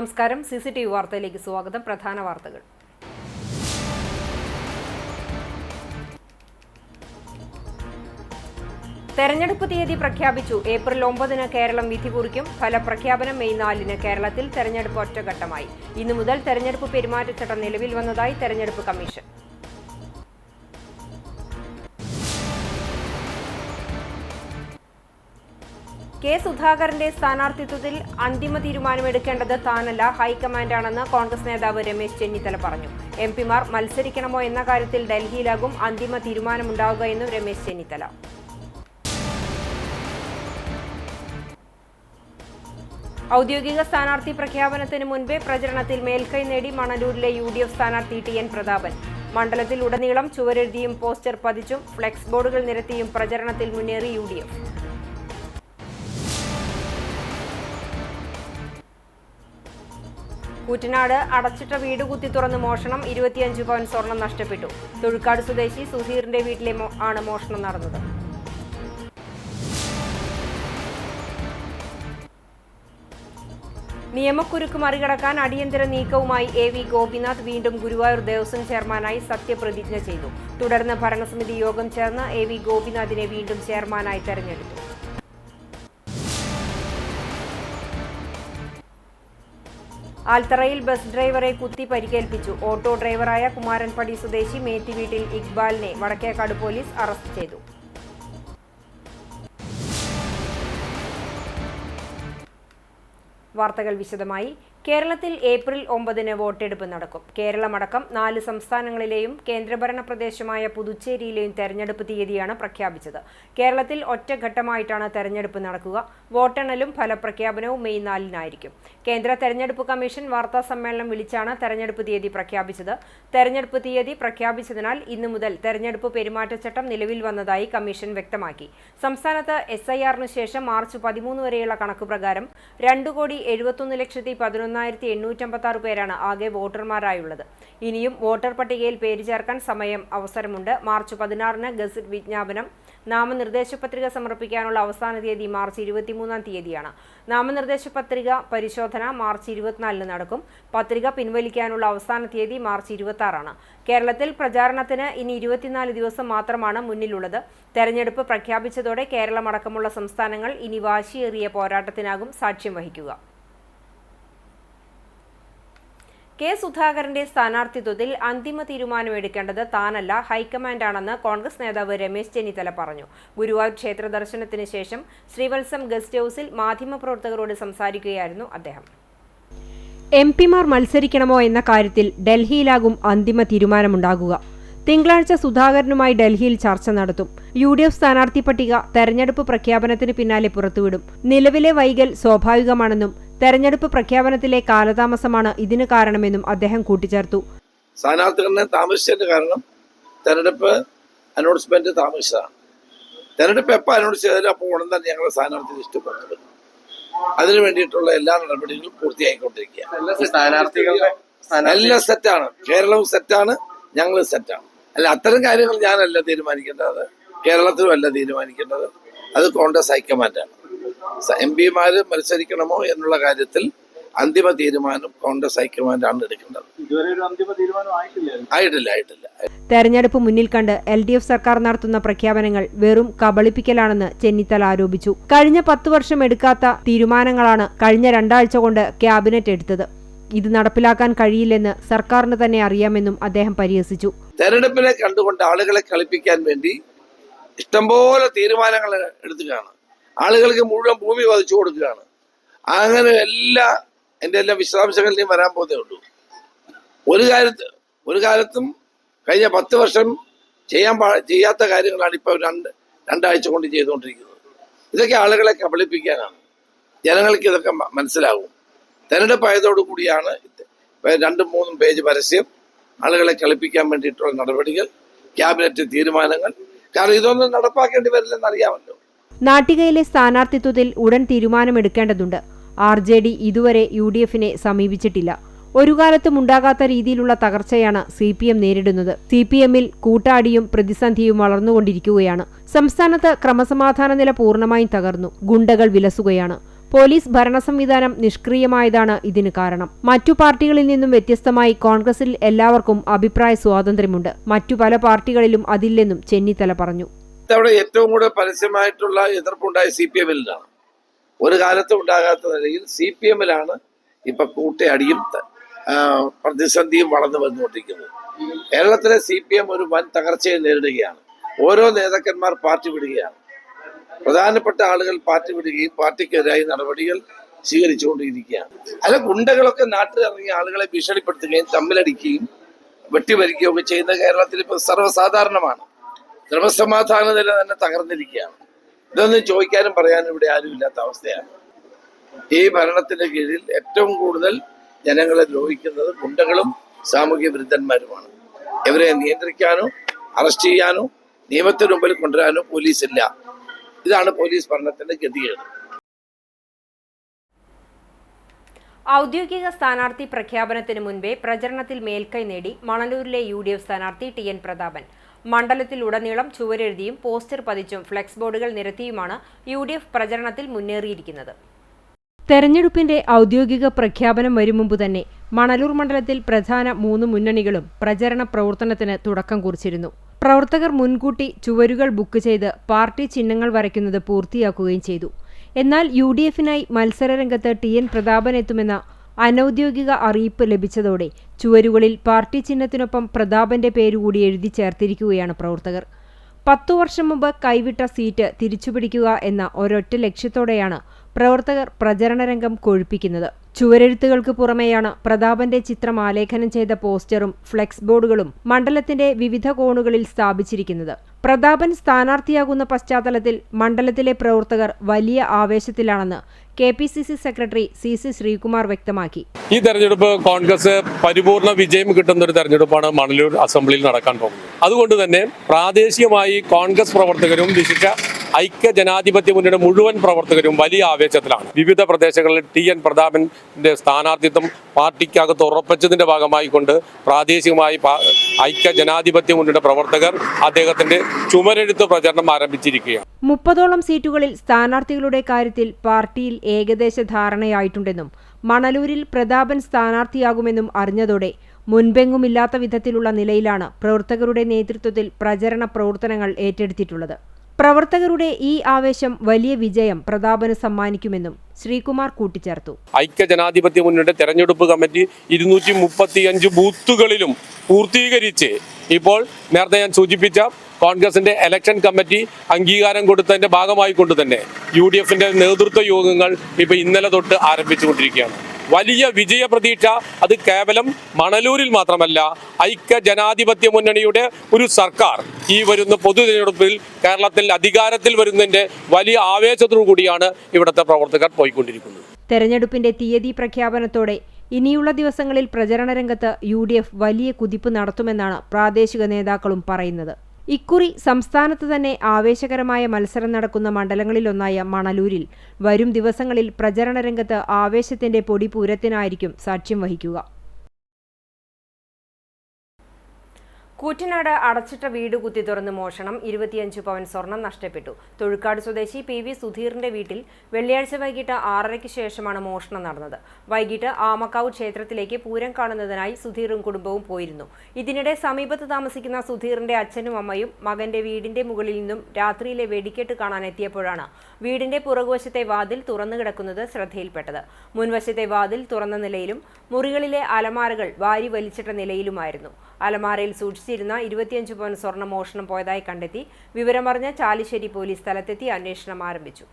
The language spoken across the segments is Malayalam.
നമസ്കാരം. CCTV വാർത്തയിലേക്ക് സ്വാഗതം. പ്രധാന വാർത്തകൾ. തെരഞ്ഞെടുപ്പ് തീയതി പ്രഖ്യാപിച്ചു. ഏപ്രിൽ 9-ന് കേരളം വിധി കുറിക്കും. ഫലപ്രഖ്യാപനം മെയ് 4-ന്. കേരളത്തിൽ തെരഞ്ഞെടുപ്പ് ഒറ്റഘട്ടമായി. ഇന്നു മുതൽ തെരഞ്ഞെടുപ്പ് പെരുമാറ്റച്ചട്ടം നിലവിൽ വന്നതായി തെരഞ്ഞെടുപ്പ് കമ്മീഷൻ. കെ സുധാകരന്റെ സ്ഥാനാർത്ഥിത്വത്തിൽ അന്തിമ തീരുമാനമെടുക്കേണ്ടത് താനല്ല, ഹൈക്കമാൻഡാണെന്ന് കോൺഗ്രസ് നേതാവ് രമേശ് ചെന്നിത്തല പറഞ്ഞു. എംപിമാർ മത്സരിക്കണമോ എന്ന കാര്യത്തിൽ ഡൽഹിയിലാകും അന്തിമ തീരുമാനമുണ്ടാവുക എന്നും രമേശ് ചെന്നിത്തല. ഔദ്യോഗിക സ്ഥാനാർത്ഥി പ്രഖ്യാപനത്തിന് മുൻപേ പ്രചരണത്തിൽ മേൽക്കൈ നേടി മണലൂരിലെ UDF സ്ഥാനാർത്ഥി TN പ്രതാപൻ. മണ്ഡലത്തിൽ ഉടനീളം ചുവരെഴുതിയും പോസ്റ്റർ പതിച്ചും ഫ്ലെക്സ് ബോർഡുകൾ നിരത്തിയും പ്രചരണത്തിൽ മുന്നേറി UDF. കൂറ്റനാട് അടച്ചിട്ട വീട് കുത്തി തുറന്ന് മോഷണം. 25 പവൻ സ്വർണം നഷ്ടപ്പെട്ടു. തൊഴുക്കാട് സ്വദേശി സുധീറിന്റെ വീട്ടിലെ ആണ് മോഷണം നടന്നത്. നിയമക്കുരുക്ക് മറികടക്കാൻ അടിയന്തര നീക്കവുമായി AV ഗോപിനാഥ് വീണ്ടും ഗുരുവായൂർ ദേവസ്വം ചെയർമാനായി സത്യപ്രതിജ്ഞ ചെയ്തു. തുടർന്ന് ഭരണസമിതി യോഗം ചേർന്ന് AV ഗോപിനാഥിനെ വീണ്ടും ചെയർമാനായി തെരഞ്ഞെടുത്തു. ആൽത്തറയിൽ ബസ് ഡ്രൈവറെ കുത്തി പരിക്കേൽപ്പിച്ചു. ഓട്ടോ ഡ്രൈവറായ കുമാരൻപടി സ്വദേശി മേത്തി വീട്ടിൽ ഇക്ബാലിനെ വടക്കേക്കാട് പോലീസ് അറസ്റ്റ് ചെയ്തു. വാർത്തകൾ വിശദമായി. കേരളത്തിൽ ഏപ്രിൽ 9-ന് വോട്ടെടുപ്പ് നടക്കും. കേരളമടക്കം 4 സംസ്ഥാനങ്ങളിലെയും കേന്ദ്രഭരണ പ്രദേശമായ പുതുച്ചേരിയിലെയും തെരഞ്ഞെടുപ്പ് തീയതിയാണ് പ്രഖ്യാപിച്ചത്. കേരളത്തിൽ ഒറ്റഘട്ടമായിട്ടാണ് തെരഞ്ഞെടുപ്പ് നടക്കുക. വോട്ടെണ്ണലും ഫലപ്രഖ്യാപനവും മെയ് 4-നായിരിക്കും. കേന്ദ്ര തെരഞ്ഞെടുപ്പ് കമ്മീഷൻ വാർത്താ സമ്മേളനം വിളിച്ചാണ് തെരഞ്ഞെടുപ്പ് തീയതി പ്രഖ്യാപിച്ചത്. തെരഞ്ഞെടുപ്പ് തീയതി പ്രഖ്യാപിച്ചതിനാൽ ഇന്നു മുതൽ തെരഞ്ഞെടുപ്പ് പെരുമാറ്റച്ചട്ടം നിലവിൽ വന്നതായി കമ്മീഷൻ വ്യക്തമാക്കി. സംസ്ഥാനത്ത് SIR-നു ശേഷം മാർച്ച് 13 വരെയുള്ള കണക്കുപ്രകാരം 2,71,11,856 പേരാണ് ആകെ വോട്ടർമാരായുള്ളത്. ഇനിയും വോട്ടർ പട്ടികയിൽ പേര് ചേർക്കാൻ അവസരമുണ്ട്. മാർച്ച് 16-ന് ഗസറ്റ് വിജ്ഞാപനം. നാമനിർദ്ദേശ പത്രിക സമർപ്പിക്കാനുള്ള അവസാന തീയതി മാർച്ച് 23-ാം തീയതിയാണ്. നാമനിർദ്ദേശ പത്രിക പരിശോധന മാർച്ച് 24-ന് നടക്കും. പത്രിക പിൻവലിക്കാനുള്ള അവസാന തീയതി മാർച്ച് 26-ആണ്. കേരളത്തിൽ പ്രചാരണത്തിന് ഇനി 24 ദിവസം മാത്രമാണ് മുന്നിലുള്ളത്. തെരഞ്ഞെടുപ്പ് പ്രഖ്യാപിച്ചതോടെ കേരളമടക്കമുള്ള സംസ്ഥാനങ്ങൾ ഇനി വാശിയേറിയ പോരാട്ടത്തിനാകും സാക്ഷ്യം വഹിക്കുക. കെ സുധാകരന്റെ സ്ഥാനാർത്ഥിത്വത്തിൽ അന്തിമ തീരുമാനമെടുക്കേണ്ടത് താനല്ല, ഹൈക്കമാൻഡാണെന്ന് കോൺഗ്രസ് നേതാവ് രമേശ് ചെന്നിത്തല പറഞ്ഞു. ഗുരുവായൂർ ക്ഷേത്ര ദർശനത്തിന് ശേഷം ശ്രീവത്സം ഗസ്റ്റ് ഹൌസിൽ മാധ്യമപ്രവർത്തകരോട് സംസാരിക്കുകയായിരുന്നു അദ്ദേഹം. എംപിമാർ മത്സരിക്കണമോ എന്ന കാര്യത്തിൽ ഡൽഹിയിലാകും അന്തിമ തീരുമാനമുണ്ടാകുക. തിങ്കളാഴ്ച സുധാകരനുമായി ഡൽഹിയിൽ ചർച്ച നടത്തും. UDF സ്ഥാനാർത്ഥി പട്ടിക തെരഞ്ഞെടുപ്പ് പ്രഖ്യാപനത്തിന് പിന്നാലെ പുറത്തുവിടും. നിലവിലെ വൈകൽ സ്വാഭാവികമാണെന്നും തെരഞ്ഞെടുപ്പ് പ്രഖ്യാപനത്തിലെ കാലതാമസമാണ് ഇതിന് കാരണമെന്നും അദ്ദേഹം കൂട്ടിച്ചേർത്തു. സ്ഥാനാർത്ഥികളെ താമസിച്ചതിന്റെ കാരണം തെരഞ്ഞെടുപ്പ് അനൗൺസ്മെന്റ് താമസിച്ചതാണ്. തെരഞ്ഞെടുപ്പ് എപ്പോൾ അനൗൺസ് ചെയ്താലും അപ്പോൾ ഉടൻ തന്നെ ഞങ്ങളുടെ സ്ഥാനാർത്ഥി ലിസ്റ്റ് പുറത്തുവിടും. അതിനു വേണ്ടിയിട്ടുള്ള എല്ലാ നടപടികളും പൂർത്തിയായിക്കൊണ്ടിരിക്കുക. എല്ലാം സെറ്റാണ്. കേരളവും സെറ്റാണ്, ഞങ്ങളും സെറ്റാണ്. അല്ല, അത്തരം കാര്യങ്ങൾ ഞാനല്ല തീരുമാനിക്കേണ്ടത്, കേരളത്തിലും അല്ല തീരുമാനിക്കേണ്ടത്. അത് കോൺഗ്രസ് ഹൈക്കമാൻഡാണ്. MPമാര് മത്സരിക്കണമോ എന്നുള്ള കാര്യത്തിൽ അന്തിമ തീരുമാനം കോൺഗ്രസ് ഹൈക്കമാൻഡാണ് എടുക്കേണ്ടത്. ആയിട്ടില്ല. തെരഞ്ഞെടുപ്പ് മുന്നിൽ കണ്ട് LDF സർക്കാർ നടത്തുന്ന പ്രഖ്യാപനങ്ങൾ വെറും കബളിപ്പിക്കലാണെന്ന് ചെന്നിത്തല ആരോപിച്ചു. കഴിഞ്ഞ 10 വർഷം എടുക്കാത്ത തീരുമാനങ്ങളാണ് കഴിഞ്ഞ 2 ആഴ്ച കൊണ്ട് ക്യാബിനറ്റ് എടുത്തത്. ഇത് നടപ്പിലാക്കാൻ കഴിയില്ലെന്ന് സർക്കാരിന് തന്നെ അറിയാമെന്നും അദ്ദേഹം പരിഹസിച്ചു. തെരഞ്ഞെടുപ്പിനെ കണ്ടുകൊണ്ട് ആളുകളെ കളിപ്പിക്കാൻ വേണ്ടി ഇഷ്ടംപോലെ തീരുമാനങ്ങൾ എടുത്തുകയാണ്. ആളുകൾക്ക് മുഴുവൻ ഭൂമി വധിച്ചു കൊടുക്കുകയാണ്. അങ്ങനെ എൻ്റെ എല്ലാ വിശദാംശങ്ങളിലും വരാൻ പോകുന്നേ ഉള്ളൂ. ഒരു കാലത്തും കഴിഞ്ഞ 10 വർഷം ചെയ്യാത്ത കാര്യങ്ങളാണ് ഇപ്പോൾ 2 ആഴ്ച കൊണ്ട് ചെയ്തുകൊണ്ടിരിക്കുന്നത്. ഇതൊക്കെ ആളുകളെ കബളിപ്പിക്കാനാണ്. ജനങ്ങൾക്ക് ഇതൊക്കെ മനസ്സിലാവും. തെരഞ്ഞെടുപ്പ് ആയതോടുകൂടിയാണ് 2-3 പേജ് പരസ്യം, ആളുകളെ കളിപ്പിക്കാൻ വേണ്ടിയിട്ടുള്ള നടപടികൾ, ക്യാബിനറ്റ് തീരുമാനങ്ങൾ. കാരണം ഇതൊന്നും നടപ്പാക്കേണ്ടി വരില്ലെന്ന് അറിയാമല്ലോ. നാട്ടികയിലെ സ്ഥാനാർത്ഥിത്വത്തിൽ ഉടൻ തീരുമാനമെടുക്കേണ്ടതുണ്ട്. RJD ഇതുവരെ UDFനെ സമീപിച്ചിട്ടില്ല. ഒരു കാലത്തും ഉണ്ടാകാത്ത രീതിയിലുള്ള തകർച്ചയാണ് CPM നേരിടുന്നത്. CPMൽ കൂട്ടാടിയും പ്രതിസന്ധിയും വളർന്നുകൊണ്ടിരിക്കുകയാണ്. സംസ്ഥാനത്ത് ക്രമസമാധാന നില പൂർണ്ണമായും തകർന്നു. ഗുണ്ടകൾ വിലസുകയാണ്. പോലീസ് ഭരണ സംവിധാനം നിഷ്ക്രിയമായതാണ് ഇതിന് കാരണം. മറ്റു പാർട്ടികളിൽ നിന്നും വ്യത്യസ്തമായി കോൺഗ്രസിൽ എല്ലാവർക്കും അഭിപ്രായ സ്വാതന്ത്ര്യമുണ്ട്. മറ്റു പല പാർട്ടികളിലും അതില്ലെന്നും ചെന്നിത്തല പറഞ്ഞു. ഇത്തവണ ഏറ്റവും കൂടുതൽ പരസ്യമായിട്ടുള്ള എതിർപ്പുണ്ടായ CPM-ലാണ്. ഒരു കാലത്തും ഉണ്ടാകാത്ത നിലയിൽ CPM-ലാണ് ഇപ്പൊ കൂട്ടയടിയും പ്രതിസന്ധിയും വളർന്നു വന്നുകൊണ്ടിരിക്കുന്നത്. കേരളത്തിലെ CPM ഒരു വൻ തകർച്ചയെ നേരിടുകയാണ്. ഓരോ നേതാക്കന്മാർ പാർട്ടി വിടുകയാണ്. പ്രധാനപ്പെട്ട ആളുകൾ പാർട്ടി വിടുകയും പാർട്ടിക്കെതിരായി നടപടികൾ സ്വീകരിച്ചുകൊണ്ടിരിക്കുകയാണ്. അല്ല, ഗുണ്ടകളൊക്കെ നാട്ടിലിറങ്ങിയ ആളുകളെ ഭീഷണിപ്പെടുത്തുകയും തമ്മിലടിക്കുകയും വെട്ടിമരിക്കുകയും ഒക്കെ ചെയ്യുന്ന കേരളത്തിൽ ഇപ്പോൾ സർവ്വസാധാരണമാണ്. ക്രമസമാധാന നില തന്നെ തകർന്നിരിക്കുകയാണ്. ഇതൊന്നും ചോദിക്കാനും പറയാനും ഇവിടെ ആരും ഇല്ലാത്ത അവസ്ഥയാണ്. ഈ ഭരണത്തിന്റെ കീഴിൽ ഏറ്റവും കൂടുതൽ ജനങ്ങളെ ദ്രോഹിക്കുന്നത് ഗുണ്ടകളും സാമൂഹ്യ വിരുദ്ധന്മാരുമാണ്. ഇവരെ നിയന്ത്രിക്കാനോ അറസ്റ്റ് ചെയ്യാനോ നിയമത്തിന് മുമ്പിൽ കൊണ്ടുവരാനോ പോലീസില്ല. ഇതാണ് പോലീസ് ഭരണത്തിന്റെ ഗതികേട്. ഔദ്യോഗിക സ്ഥാനാർത്ഥി പ്രഖ്യാപനത്തിന് മുൻപേ പ്രചരണത്തിൽ മേൽക്കൈ നേടി മണലൂരിലെ UDF സ്ഥാനാർത്ഥി TN പ്രതാപൻ. മണ്ഡലത്തിലുടനീളം ചുവരെഴുതിയും പോസ്റ്റർ പതിച്ചും ഫ്ലെക്സ് ബോർഡുകൾ നിരത്തിയുമാണ് UDF പ്രചരണത്തിൽ മുന്നേറിയിരിക്കുന്നത്. തെരഞ്ഞെടുപ്പിന്റെ ഔദ്യോഗിക പ്രഖ്യാപനം വരും മുമ്പ് തന്നെ മണലൂർ മണ്ഡലത്തിൽ പ്രധാന 3 മുന്നണികളും പ്രചരണ പ്രവർത്തനത്തിന് തുടക്കം കുറിച്ചിരുന്നു. പ്രവർത്തകർ മുൻകൂട്ടി ചുവരുകൾ ബുക്ക് ചെയ്ത് പാർട്ടി ചിഹ്നങ്ങൾ വരയ്ക്കുന്നത് പൂർത്തിയാക്കുകയും ചെയ്തു. എന്നാൽ UDF-നായി മത്സരരംഗത്ത് TN പ്രതാപൻ എത്തുമെന്ന അനൌദ്യോഗിക അറിയിപ്പ് ലഭിച്ചതോടെ ചുവരുകളിൽ പാർട്ടി ചിഹ്നത്തിനൊപ്പം പ്രതാപന്റെ പേരുകൂടി എഴുതി ചേർത്തിരിക്കുകയാണ് പ്രവർത്തകർ. 10 വർഷം മുമ്പ് കൈവിട്ട സീറ്റ് തിരിച്ചുപിടിക്കുക എന്ന ഒരൊറ്റ ലക്ഷ്യത്തോടെയാണ് പ്രവർത്തകർ പ്രചരണരംഗം കൊഴുപ്പിക്കുന്നത്. ചുവരെഴുത്തുകൾക്ക് പുറമെയാണ് പ്രതാപന്റെ ചിത്രം ആലേഖനം ചെയ്ത പോസ്റ്ററും ഫ്ലെക്സ് ബോർഡുകളും മണ്ഡലത്തിന്റെ വിവിധ കോണുകളിൽ സ്ഥാപിച്ചിരിക്കുന്നത്. പ്രതാപൻ സ്ഥാനാർത്ഥിയാകുന്ന പശ്ചാത്തലത്തിൽ മണ്ഡലത്തിലെ പ്രവർത്തകർ വലിയ ആവേശത്തിലാണെന്ന് KPCC സെക്രട്ടറി CC ശ്രീകുമാർ വ്യക്തമാക്കി. ഈ തെരഞ്ഞെടുപ്പ് കോൺഗ്രസ് പരിപൂർണ വിജയം കിട്ടുന്ന ഒരു തെരഞ്ഞെടുപ്പാണ് മണലൂർ അസംബ്ലിയിൽ നടക്കാൻ പോകുന്നത്. അതുകൊണ്ട് തന്നെ പ്രാദേശികമായി കോൺഗ്രസ് പ്രവർത്തകരും വിശിഷ്ട ഐക്യ ജനാധിപത്യ മുന്നണിയുടെ മുഴുവൻ പ്രവർത്തകരും വലിയ ആവേശത്തിലാണ്. വിവിധ പ്രദേശങ്ങളിൽ TN പ്രതാപന്റെ സ്ഥാനാർത്ഥിത്വം പാർട്ടിക്കകത്ത് ഉറപ്പിച്ചതിന്റെ ഭാഗമായി കൊണ്ട് പ്രാദേശികമായി ഐക്യ ജനാധിപത്യ മുന്നണിയുടെ പ്രവർത്തകർ അദ്ദേഹത്തിന്റെ ചുമരെഴുത്ത് പ്രചരണം ആരംഭിച്ചിരിക്കുകയാണ്. 30ഓളം സീറ്റുകളിൽ സ്ഥാനാർത്ഥികളുടെ കാര്യത്തിൽ പാർട്ടിയിൽ ഏകദേശ ധാരണയായിട്ടുണ്ടെന്നും മണലൂരിൽ പ്രതാപൻ സ്ഥാനാർത്ഥിയാകുമെന്നും അറിഞ്ഞതോടെ മുൻപെങ്ങുമില്ലാത്ത വിധത്തിലുള്ള നിലയിലാണ് പ്രവർത്തകരുടെ നേതൃത്വത്തിൽ പ്രചരണ പ്രവർത്തനങ്ങൾ ഏറ്റെടുത്തിട്ടുള്ളത്. പ്രവർത്തകരുടെ ഈ ആവേശം വലിയ വിജയം പ്രതാപന് സമ്മാനിക്കുമെന്നും ശ്രീകുമാർ കൂട്ടിച്ചേർത്തു. ഐക്യ ജനാധിപത്യ മുന്നണിയുടെ തെരഞ്ഞെടുപ്പ് കമ്മിറ്റി 235 ബൂത്തുകളിലും പൂർത്തീകരിച്ച് ഇപ്പോൾ നേരത്തെ ഞാൻ സൂചിപ്പിച്ച കോൺഗ്രസിന്റെ ഇലക്ഷൻ കമ്മിറ്റി അംഗീകാരം കൊടുത്തതിന്റെ ഭാഗമായി കൊണ്ട് തന്നെ UDF-ന്റെ നേതൃത്വ യോഗങ്ങൾ ഇപ്പോൾ ഇന്നലെ തൊട്ട് ആരംഭിച്ചുകൊണ്ടിരിക്കുകയാണ്. വലിയ വിജയ പ്രതീക്ഷ അത് കേവലം മണലൂരിൽ മാത്രമല്ല, ഐക്യ ജനാധിപത്യ മുന്നണിയുടെ ഒരു സർക്കാർ ഈ വരുന്ന പൊതു തെരഞ്ഞെടുപ്പിൽ കേരളത്തിൽ അധികാരത്തിൽ വരുന്നതിന്റെ വലിയ ആവേശത്തോടു കൂടിയാണ് ഇവിടുത്തെ പ്രവർത്തകർ പോയിക്കൊണ്ടിരിക്കുന്നത്. തെരഞ്ഞെടുപ്പിന്റെ തീയതി പ്രഖ്യാപനത്തോടെ ഇനിയുള്ള ദിവസങ്ങളിൽ പ്രചരണ രംഗത്ത് UDF വലിയ കുതിപ്പ് നടത്തുമെന്നാണ് പ്രാദേശിക നേതാക്കളും പറയുന്നത്. ഇക്കുറി സംസ്ഥാനത്ത് തന്നെ ആവേശകരമായ മത്സരം നടക്കുന്ന മണ്ഡലങ്ങളിലൊന്നായ മണലൂരിൽ വരും ദിവസങ്ങളിൽ പ്രചരണ രംഗത്ത് ആവേശത്തിന്റെ പൊടിപൂരത്തിനായിരിക്കും സാക്ഷ്യം വഹിക്കുക. കൂറ്റനാട് അടച്ചിട്ട വീട് കുത്തി തുറന്ന് മോഷണം. 25 പവൻ സ്വർണം നഷ്ടപ്പെട്ടു. തൊഴുക്കാട് സ്വദേശി PV സുധീറിന്റെ വീട്ടിൽ വെള്ളിയാഴ്ച വൈകിട്ട് 6:30-ക്ക് ശേഷമാണ് മോഷണം നടന്നത്. വൈകിട്ട് ആമക്കാവ് ക്ഷേത്രത്തിലേക്ക് പൂരം കാണുന്നതിനായി സുധീറും കുടുംബവും പോയിരുന്നു. ഇതിനിടെ സമീപത്ത് താമസിക്കുന്ന സുധീറിന്റെ അച്ഛനും അമ്മയും മകന്റെ വീടിന്റെ മുകളിൽ നിന്നും രാത്രിയിലെ വെടിക്കെട്ട് കാണാൻ എത്തിയപ്പോഴാണ് വീടിന്റെ പുറകുവശത്തെ വാതിൽ തുറന്നു കിടക്കുന്നത് ശ്രദ്ധയിൽപ്പെട്ടത്. മുൻവശത്തെ വാതിൽ തുറന്ന നിലയിലും മുറികളിലെ അലമാരകൾ വാരി വലിച്ചിട്ട നിലയിലുമായിരുന്നു. അലമാരയിൽ സൂക്ഷിച്ചിരുന്ന 25 പവൻ സ്വർണം മോഷണം പോയതായി കണ്ടെത്തി. വിവരമറിഞ്ഞ ചാലിശ്ശേരി പോലീസ് സ്ഥലത്തെത്തി അന്വേഷണം ആരംഭിച്ചു.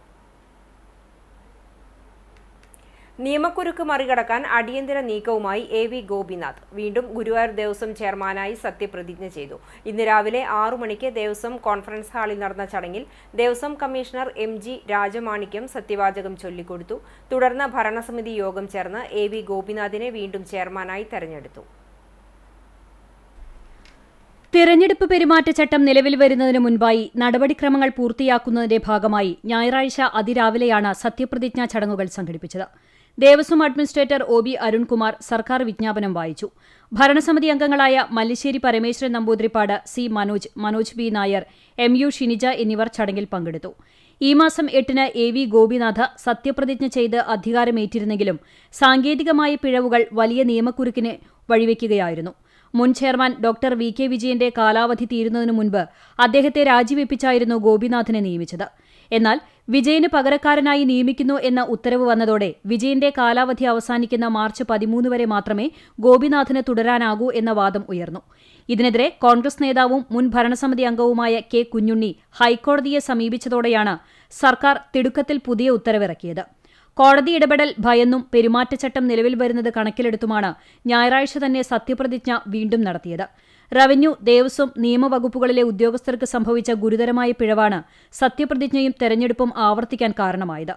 നിയമക്കുരുക്ക് മറികടക്കാൻ അടിയന്തര നീക്കവുമായി AV ഗോപിനാഥ് വീണ്ടും ഗുരുവായൂർ ദേവസ്വം ചെയർമാനായി സത്യപ്രതിജ്ഞ ചെയ്തു. ഇന്ന് രാവിലെ 6 മണിക്ക് ദേവസ്വം കോൺഫറൻസ് ഹാളിൽ നടന്ന ചടങ്ങിൽ ദേവസ്വം കമ്മീഷണർ MG രാജമാണിക്യം സത്യവാചകം ചൊല്ലിക്കൊടുത്തു. തുടർന്ന് ഭരണസമിതി യോഗം ചേർന്ന് AV ഗോപിനാഥിനെ വീണ്ടും ചെയർമാനായി തെരഞ്ഞെടുത്തു. തിരഞ്ഞെടുപ്പ് പെരുമാറ്റച്ചട്ടം നിലവിൽ വരുന്നതിന് മുൻപായി നടപടിക്രമങ്ങൾ പൂർത്തിയാക്കുന്നതിന്റെ ഭാഗമായി ഞായറാഴ്ച അതിരാവിലെയാണ് സത്യപ്രതിജ്ഞാ ചടങ്ങുകൾ സംഘടിപ്പിച്ചത്. ദേവസ്വം അഡ്മിനിസ്ട്രേറ്റർ OB അരുൺകുമാർ സർക്കാർ വിജ്ഞാപനം വായിച്ചു. ഭരണസമിതി അംഗങ്ങളായ Mallissery Parameswaran Namboodiripad, C Manoj, Manoj B Nair, MU Shinija എന്നിവർ ചടങ്ങിൽ പങ്കെടുത്തു. ഈ മാസം 8-ന് AV ഗോപിനാഥ് സത്യപ്രതിജ്ഞ ചെയ്ത് അധികാരമേറ്റിരുന്നെങ്കിലും സാങ്കേതികമായ പിഴവുകൾ വലിയ നിയമക്കുരുക്കിന് വഴിവെക്കുകയായിരുന്നു. മുൻ ചെയർമാൻ ഡോക്ടർ VK വിജയന്റെ കാലാവധി തീരുന്നതിനു മുൻപ് അദ്ദേഹത്തെ രാജിവെപ്പിച്ചായിരുന്നു ഗോപിനാഥിനെ നിയമിച്ചത്. എന്നാൽ വിജയന് പകരക്കാരനായി നിയമിക്കുന്നു എന്ന ഉത്തരവ് വന്നതോടെ വിജയന്റെ കാലാവധി അവസാനിക്കുന്ന മാർച്ച് 13 വരെ മാത്രമേ ഗോപിനാഥിന് തുടരാനാകൂ എന്ന വാദം ഉയർന്നു. ഇതിനെതിരെ കോൺഗ്രസ് നേതാവും മുൻ ഭരണസമിതി അംഗവുമായ K. കുഞ്ഞുണ്ണി ഹൈക്കോടതിയെ സമീപിച്ചതോടെയാണ് സർക്കാർ തിടുക്കത്തിൽ പുതിയ ഉത്തരവിറക്കിയത്. കോടതി ഇടപെടൽ ഭയന്നും പെരുമാറ്റച്ചട്ടം നിലവിൽ വരുന്നത് കണക്കിലെടുത്തുമാണ് ഞായറാഴ്ച തന്നെ സത്യപ്രതിജ്ഞ വീണ്ടും നടത്തിയത്. റവന്യൂ, ദേവസ്വം, നിയമവകുപ്പുകളിലെ ഉദ്യോഗസ്ഥർക്ക് സംഭവിച്ച ഗുരുതരമായ പിഴവാണ് സത്യപ്രതിജ്ഞയും തെരഞ്ഞെടുപ്പും ആവർത്തിക്കാൻ കാരണമായത്.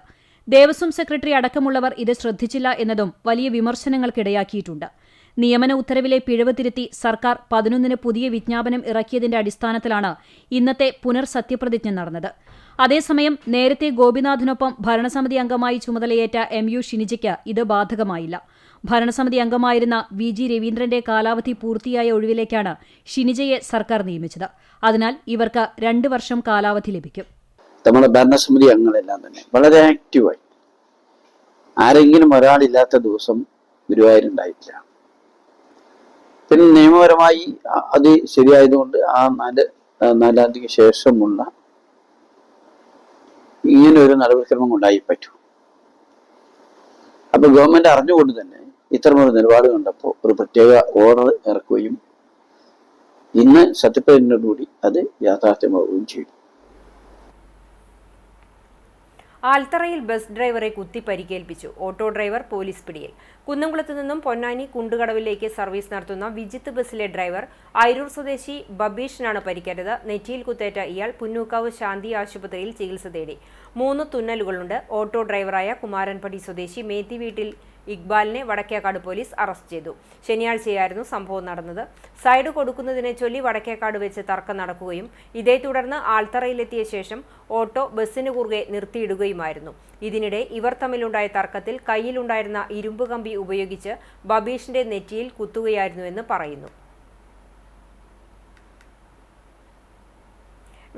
ദേവസ്വം സെക്രട്ടറി അടക്കമുള്ളവർ ഇത് ശ്രദ്ധിച്ചില്ല എന്നതും വലിയ വിമർശനങ്ങൾക്കിടയാക്കിയിട്ടുണ്ട്. നിയമന ഉത്തരവിലെ പിഴവ് തിരുത്തി സർക്കാർ 11-ന് പുതിയ വിജ്ഞാപനം ഇറക്കിയതിന്റെ അടിസ്ഥാനത്തിലാണ് ഇന്നത്തെ പുനർസത്യപ്രതിജ്ഞ നടന്നത്. അതേസമയം നേരത്തെ ഗോപിനാഥിനൊപ്പം ഭരണസമിതി അംഗമായി ചുമതലയേറ്റ MU ഷിനിജയ്ക്ക് ഇത് ബാധകമായില്ല. ഭരണസമിതി അംഗമായിരുന്ന VG രവീന്ദ്രന്റെ കാലാവധി പൂർത്തിയായ ഒഴിവിലേക്കാണ് ഷിനിജയെ സർക്കാർ നിയമിച്ചത്. അതിനാൽ ഇവർക്ക് 2 വർഷം കാലാവധി ലഭിക്കും. നമ്മുടെ ഭരണസമിതി അംഗങ്ങളെല്ലാം തന്നെ വളരെ ആക്റ്റീവായി, ആരെങ്കിലും ഒരാളില്ലാത്ത ദിവസം ഗുരുവായൂരുണ്ടായിട്ടില്ല. പിന്നെ നിയമപരമായി അത് ശരിയായതുകൊണ്ട് ആ 4-ാം തീയതിക്ക് ശേഷമുള്ള ഇങ്ങനൊരു നടപടിക്രമം കൊണ്ടായി പറ്റൂ. അപ്പൊ ഗവൺമെന്റ് അറിഞ്ഞുകൊണ്ട് തന്നെ ഇത്തരമൊരു നിലപാട് കണ്ടപ്പോൾ ഒരു പ്രത്യേക ഓർഡർ ഇറക്കുകയും ഇന്ന് സത്യപ്രതിജ്ഞയോടുകൂടി അത് യാഥാർത്ഥ്യമാവുകയും ചെയ്തു. ആൽത്തറയിൽ ബസ് ഡ്രൈവറെ കുത്തി പരിക്കേൽപ്പിച്ചു. ഓട്ടോ ഡ്രൈവർ പോലീസ് പിടിയിൽ. കുന്നംകുളത്ത് നിന്നും പൊന്നാനി കുണ്ടുകടവിലേക്ക് സർവീസ് നടത്തുന്ന വിജിത്ത് ബസ്സിലെ ഡ്രൈവർ അയിരൂർ സ്വദേശി ബബീഷിനാണ് പരിക്കേറ്റത്. നെറ്റിയിൽ കുത്തേറ്റ ഇയാൾ പുന്നൂക്കാവ് ശാന്തി ആശുപത്രിയിൽ ചികിത്സ തേടി. 3 തുന്നലുകളുണ്ട്. ഓട്ടോ ഡ്രൈവറായ കുമാരൻപടി സ്വദേശി മേത്തി വീട്ടിൽ ഇക്ബാലിനെ വടക്കേക്കാട് പോലീസ് അറസ്റ്റ് ചെയ്തു. ശനിയാഴ്ചയായിരുന്നു സംഭവം നടന്നത്. സൈഡ് കൊടുക്കുന്നതിനെ ചൊല്ലി വടക്കേക്കാട് വെച്ച് തർക്കം നടക്കുകയും ഇതേ തുടർന്ന് ആൽത്തറയിലെത്തിയ ശേഷം ഓട്ടോ ബസ്സിന് കുറുകെ നിർത്തിയിടുകയുമായിരുന്നു. ഇതിനിടെ ഇവർ തമ്മിലുണ്ടായ തർക്കത്തിൽ കയ്യിലുണ്ടായിരുന്ന ഇരുമ്പ് കമ്പി ഉപയോഗിച്ച് ബബീഷിന്റെ നെറ്റിയിൽ കുത്തുകയായിരുന്നുവെന്ന് പറയുന്നു.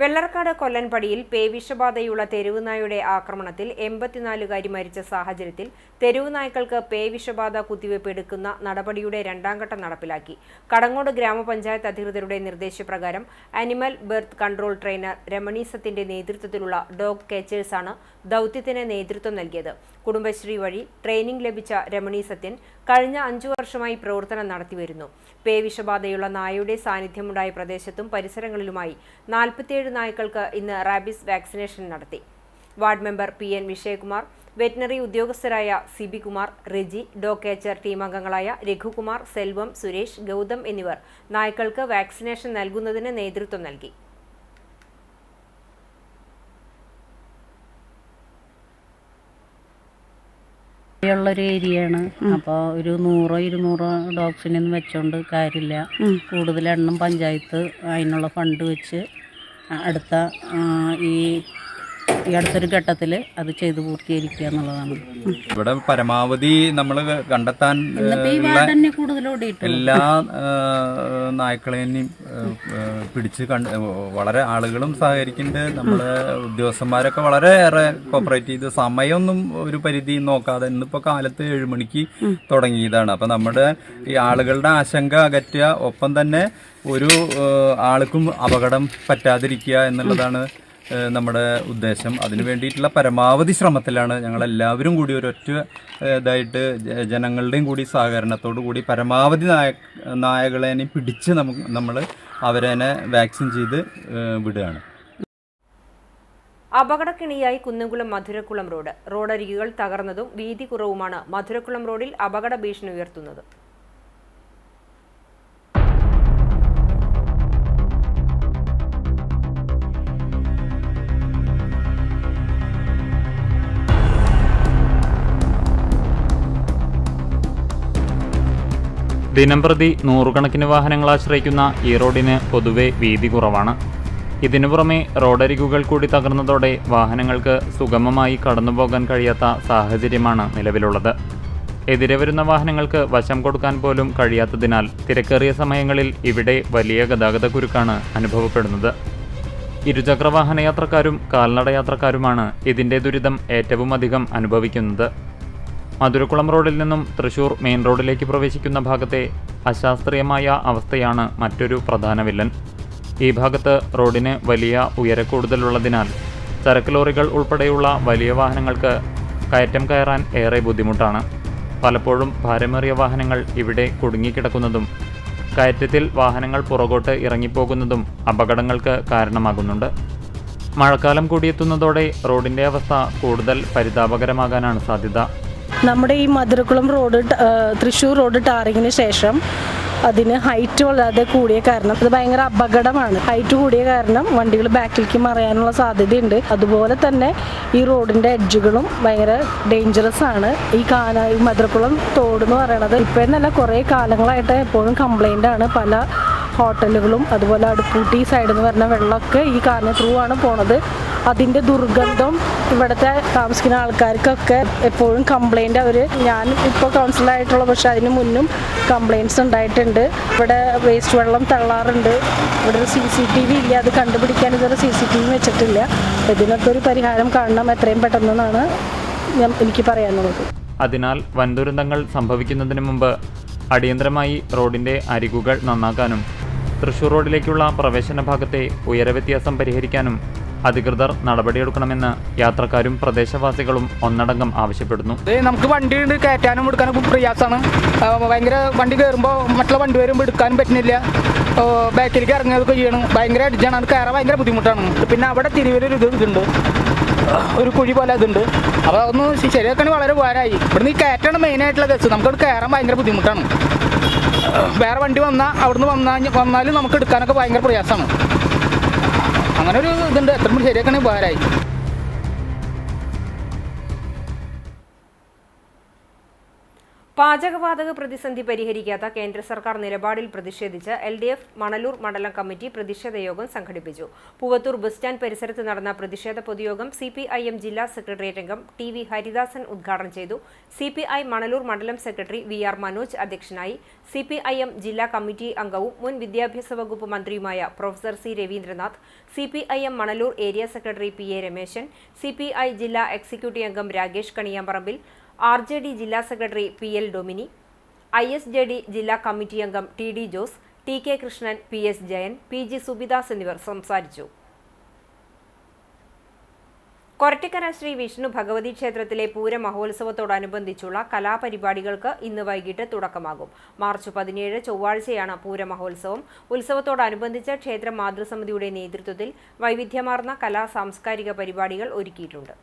വെള്ളർക്കാട് കൊല്ലൻപടിയിൽ പേവിഷബാധയുള്ള തെരുവുനായുടെ ആക്രമണത്തിൽ 84കാരി മരിച്ച സാഹചര്യത്തിൽ തെരുവുനായ്ക്കൾക്ക് പേവിഷബാധ കുത്തിവയ്പ് എടുക്കുന്ന നടപടിയുടെ 2ാം ഘട്ടം നടപ്പിലാക്കി. കടങ്ങോട് ഗ്രാമപഞ്ചായത്ത് അധികൃതരുടെ നിർദ്ദേശപ്രകാരം ആനിമൽ ബർത്ത് കൺട്രോൾ ട്രെയിനർ രമണീസത്തിന്റെ നേതൃത്വത്തിലുള്ള ഡോഗ് കേച്ചേഴ്സാണ് ദൌത്യത്തിന് നേതൃത്വം നൽകിയത്. കുടുംബശ്രീ വഴി ട്രെയിനിംഗ് ലഭിച്ച രമണീസത്യൻ കഴിഞ്ഞ 5 വർഷമായി പ്രവർത്തനം നടത്തിവരുന്നു. പേവിഷബാധയുള്ള നായയുടെ സാന്നിധ്യമുണ്ടായ പ്രദേശത്തും പരിസരങ്ങളിലുമായി 47 നായ്ക്കൾക്ക് ഇന്ന് റാബിസ് വാക്സിനേഷൻ നടത്തി. Ward member PN Vijayakumar, veterinary ഉദ്യോഗസ്ഥരായ CB Kumar, Reji, dog catcher team അംഗങ്ങളായ രഘുകുമാർ, സെൽവം, സുരേഷ്, ഗൗതം എന്നിവർ നായ്ക്കൾക്ക് വാക്സിനേഷൻ നൽകുന്നതിന് നേതൃത്വം നൽകി. ഉള്ളൊരു ഏരിയയാണ്. അപ്പോൾ ഒരു 100-200 ഡോഗ്സിനൊന്നും വെച്ചോണ്ട് കാര്യമില്ല. കൂടുതൽ എണ്ണം പഞ്ചായത്ത് അതിനുള്ള ഫണ്ട് വെച്ച് അടുത്ത ഈ അടുത്തൊരു ഘട്ടത്തിൽ അത് ചെയ്ത് പൂർത്തീകരിക്കുക എന്നുള്ളതാണ്. ഇവിടെ പരമാവധി നമ്മൾ കണ്ടെത്താൻ എല്ലാ നായ്ക്കളെയും പിടിച്ച് വളരെ ആളുകളും സഹകരിക്കുന്നുണ്ട്. നമ്മള് ഉദ്യോഗസ്ഥന്മാരൊക്കെ വളരെയേറെ കോപ്പറേറ്റ് ചെയ്ത് സമയമൊന്നും ഒരു പരിധി നോക്കാതെ ഇന്നിപ്പോ കാലത്ത് 7 മണിക്ക് തുടങ്ങിയതാണ്. അപ്പൊ നമ്മുടെ ഈ ആളുകളുടെ ആശങ്ക അകറ്റുക, ഒപ്പം തന്നെ ഒരു ആൾക്കും അപകടം പറ്റാതിരിക്കുക എന്നുള്ളതാണ് നമ്മുടെ ഉദ്ദേശം. അതിനു വേണ്ടിയിട്ടുള്ള പരമാവധി ശ്രമത്തിലാണ് ഞങ്ങളെല്ലാവരും കൂടി ഒരൊറ്റ ഇതായിട്ട് ജനങ്ങളുടെയും കൂടി സഹകരണത്തോടു കൂടി പരമാവധി നായകളെ പിടിച്ച് നമ്മൾ അവരെ വാക്സിൻ ചെയ്ത് വിടുകയാണ്. അപകടക്കിണിയായി കുന്നംകുളം മധുരക്കുളം റോഡരികുകൾ തകർന്നതും വീതി കുറവുമാണ് മധുരക്കുളം റോഡിൽ അപകട ഭീഷണി ഉയർത്തുന്നത്. ദിനംപ്രതി 100 കണക്കിന് വാഹനങ്ങൾ ആശ്രയിക്കുന്ന ഈ റോഡിന് പൊതുവെ വീതി കുറവാണ്. ഇതിനു പുറമെ റോഡരികുകൾ കൂടി തകർന്നതോടെ വാഹനങ്ങൾക്ക് സുഗമമായി കടന്നുപോകാൻ കഴിയാത്ത സാഹചര്യമാണ് നിലവിലുള്ളത്. എതിരെ വരുന്ന വാഹനങ്ങൾക്ക് വശം കൊടുക്കാൻ പോലും കഴിയാത്തതിനാൽ തിരക്കേറിയ സമയങ്ങളിൽ ഇവിടെ വലിയ ഗതാഗത കുരുക്കാണ് അനുഭവപ്പെടുന്നത്. ഇരുചക്രവാഹന യാത്രക്കാരും കാൽനടയാത്രക്കാരുമാണ് ഇതിൻ്റെ ദുരിതം ഏറ്റവും അധികം അനുഭവിക്കുന്നത്. മധുരക്കുളം റോഡിൽ നിന്നും തൃശൂർ മെയിൻ റോഡിലേക്ക് പ്രവേശിക്കുന്ന ഭാഗത്തെ അശാസ്ത്രീയമായ അവസ്ഥയാണ് മറ്റൊരു പ്രധാന വില്ലൻ. ഈ ഭാഗത്ത് റോഡിന് വലിയ ഉയരക്കൂടുതലുള്ളതിനാൽ ചരക്ക് ലോറികൾ ഉൾപ്പെടെയുള്ള വലിയ വാഹനങ്ങൾക്ക് കയറ്റം കയറാൻ ഏറെ ബുദ്ധിമുട്ടാണ്. പലപ്പോഴും ഭാരമേറിയ വാഹനങ്ങൾ ഇവിടെ കുടുങ്ങിക്കിടക്കുന്നതും കയറ്റത്തിൽ വാഹനങ്ങൾ പുറകോട്ട് ഇറങ്ങിപ്പോകുന്നതും അപകടങ്ങൾക്ക് കാരണമാകുന്നുണ്ട്. മഴക്കാലം കൂടിയെത്തുന്നതോടെ റോഡിൻ്റെ അവസ്ഥ കൂടുതൽ പരിതാപകരമാകാനാണ് സാധ്യത. നമ്മുടെ ഈ മധുരക്കുളം റോഡ് തൃശ്ശൂർ റോഡ് ടാറിങ്ങിന് ശേഷം അതിന് ഹൈറ്റ് വളരെ കൂടിയ കാരണം അത് ഭയങ്കര അപകടമാണ്. ഹൈറ്റ് കൂടിയ കാരണം വണ്ടികൾ ബാക്കിലേക്ക് മറിയാനുള്ള സാധ്യതയുണ്ട്. അതുപോലെ തന്നെ ഈ റോഡിൻ്റെ എഡ്ജുകളും ഭയങ്കര ഡേഞ്ചറസ് ആണ്. ഈ മധുരക്കുളം തോട് എന്ന് പറയണത് ഇപ്പോഴെന്നല്ല കുറേ കാലങ്ങളായിട്ട് എപ്പോഴും കംപ്ലൈൻ്റ് ആണ്. പല ഹോട്ടലുകളും അതുപോലെ അടുപ്പൂട്ടി സൈഡിൽ നിന്ന് വരുന്ന വെള്ളമൊക്കെ ഈ കാറിന് ത്രൂ ആണ് പോണത്. അതിൻ്റെ ദുർഗന്ധം ഇവിടുത്തെ താമസിക്കുന്ന ആൾക്കാർക്കൊക്കെ എപ്പോഴും കംപ്ലൈൻ്റ് ഞാൻ ഇപ്പോൾ കൗൺസിലറായിട്ടുള്ള പക്ഷേ അതിന് മുന്നും കംപ്ലൈൻറ്റ്സ് ഉണ്ടായിട്ടുണ്ട്. ഇവിടെ വേസ്റ്റ് വെള്ളം തള്ളാറുണ്ട്. ഇവിടെ ഒരു CCTV ഇല്ല, അത് കണ്ടുപിടിക്കാൻ ഇതുവരെ CCTV വെച്ചിട്ടില്ല. ഇതിനൊക്കെ ഒരു പരിഹാരം കാണണം എത്രയും പെട്ടെന്നാണ് എനിക്ക് പറയാനുള്ളത്. അതിനാൽ വൻദുരന്തങ്ങൾ സംഭവിക്കുന്നതിന് മുമ്പ് അടിയന്തരമായി റോഡിൻ്റെ അരികുകൾ നന്നാക്കാനും തൃശൂർ റോഡിലേക്കുള്ള പ്രവേശന ഭാഗത്തെ ഉയരവ്യത്യാസം പരിഹരിക്കാനും അധികൃതർ നടപടിയെടുക്കണമെന്ന് യാത്രക്കാരും പ്രദേശവാസികളും ഒന്നടങ്കം ആവശ്യപ്പെടുന്നു. നമുക്ക് വണ്ടി കയറ്റാനും എടുക്കാനും പ്രയാസമാണ്. ഭയങ്കര വണ്ടി കയറുമ്പോൾ മറ്റുള്ള വണ്ടി വരുമ്പോൾ എടുക്കാനും പറ്റുന്നില്ല. ബാക്കിലേക്ക് ഇറങ്ങുകയൊക്കെ ചെയ്യണം. ഭയങ്കര അടിച്ചാണ്, അത് കയറാൻ ഭയങ്കര ബുദ്ധിമുട്ടാണ്. പിന്നെ അവിടെ തിരുവല്ലൊരു ഇതുണ്ട്, ഒരു കുഴി പോലെ അതുണ്ട്. അപ്പോൾ അതൊന്ന് ശരിയാക്കാൻ വളരെ ഉപകാരമായി. ഇവിടുന്ന് ഈ കയറ്റാണ് മെയിനായിട്ടുള്ള കേസ്. നമുക്കവിടെ കയറാൻ ഭയങ്കര ബുദ്ധിമുട്ടാണ്. വേറെ വണ്ടി അവിടുന്ന് വന്നാലും നമുക്ക് എടുക്കാനൊക്കെ ഭയങ്കര പ്രയാസമാണ്. അങ്ങനെ ഒരു ഇതുണ്ട്, എത്ര ശരിയാക്കണേ ഉപകാരമായി. പാചകവാതക പ്രതിസന്ധി പരിഹരിക്കാത്ത കേന്ദ്ര സർക്കാർ നിലപാടിൽ പ്രതിഷേധിച്ച് LDF മണലൂർ മണ്ഡലം കമ്മിറ്റി പ്രതിഷേധ യോഗം സംഘടിപ്പിച്ചു. പൂവത്തൂർ ബസ് സ്റ്റാൻഡ് പരിസരത്ത് നടന്ന പ്രതിഷേധ പൊതുയോഗം CPIM ജില്ലാ സെക്രട്ടേറിയറ്റ് അംഗം TV ഹരിദാസൻ ഉദ്ഘാടനം ചെയ്തു. CPI മണലൂർ മണ്ഡലം സെക്രട്ടറി VR മനോജ് അധ്യക്ഷനായി. CPIM ജില്ലാ കമ്മിറ്റി അംഗവും മുൻ വിദ്യാഭ്യാസ വകുപ്പ് മന്ത്രിയുമായ professor C Raveendranath, CPIM Manalur area secretary PA Ramesan, CPI ജില്ലാ എക്സിക്യൂട്ടീവ് അംഗം രാകേഷ് കണിയാമ്പറമ്പിൽ, RJD ജില്ലാ സെക്രട്ടറി PL ഡൊമിനി, ISJD ജില്ലാ കമ്മിറ്റി അംഗം TD Jose, TK Krishnan, PS Jayan, PG Subidas എന്നിവർ സംസാരിച്ചു. കൊരട്ടിക്കര ശ്രീ വിഷ്ണു ഭഗവതി ക്ഷേത്രത്തിലെ പൂര മഹോത്സവത്തോടനുബന്ധിച്ചുള്ള കലാപരിപാടികൾക്ക് ഇന്ന് വൈകിട്ട് തുടക്കമാകും. മാർച്ച് 17 ചൊവ്വാഴ്ചയാണ് പൂരമഹോത്സവം. ഉത്സവത്തോടനുബന്ധിച്ച് ക്ഷേത്ര മാതൃസമിതിയുടെ നേതൃത്വത്തിൽ വൈവിധ്യമാർന്ന സാംസ്കാരിക പരിപാടികൾ ഒരുക്കിയിട്ടുണ്ട്.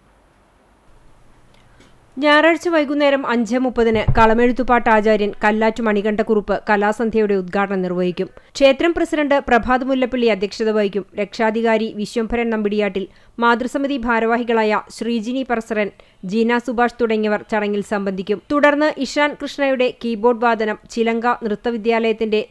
ഞായറാഴ്ച വൈകുന്നേരം 5:30 കളമെഴുത്തുപാട്ട് ആചാര്യൻ കല്ലാറ്റ് മണികണ്ഠക്കുറുപ്പ് കലാസന്ധ്യയുടെ ഉദ്ഘാടനം നിർവഹിക്കും. ക്ഷേത്രം പ്രസിഡന്റ് പ്രഭാത് മുല്ലപ്പള്ളി അധ്യക്ഷത വഹിക്കും. രക്ഷാധികാരി വിശ്വംഭരൻ നമ്പിടിയാട്ടിൽ, മാതൃസമിതി ഭാരവാഹികളായ ശ്രീജിനി പറസറൻ, ജീന സുഭാഷ് തുടങ്ങിയവർ ചടങ്ങിൽ സംബന്ധിക്കും. തുടർന്ന് ഇഷാൻ കൃഷ്ണയുടെ കീബോർഡ് വാദനം, ചിലങ്ക നൃത്തവിദ്യാലയത്തിന്റെ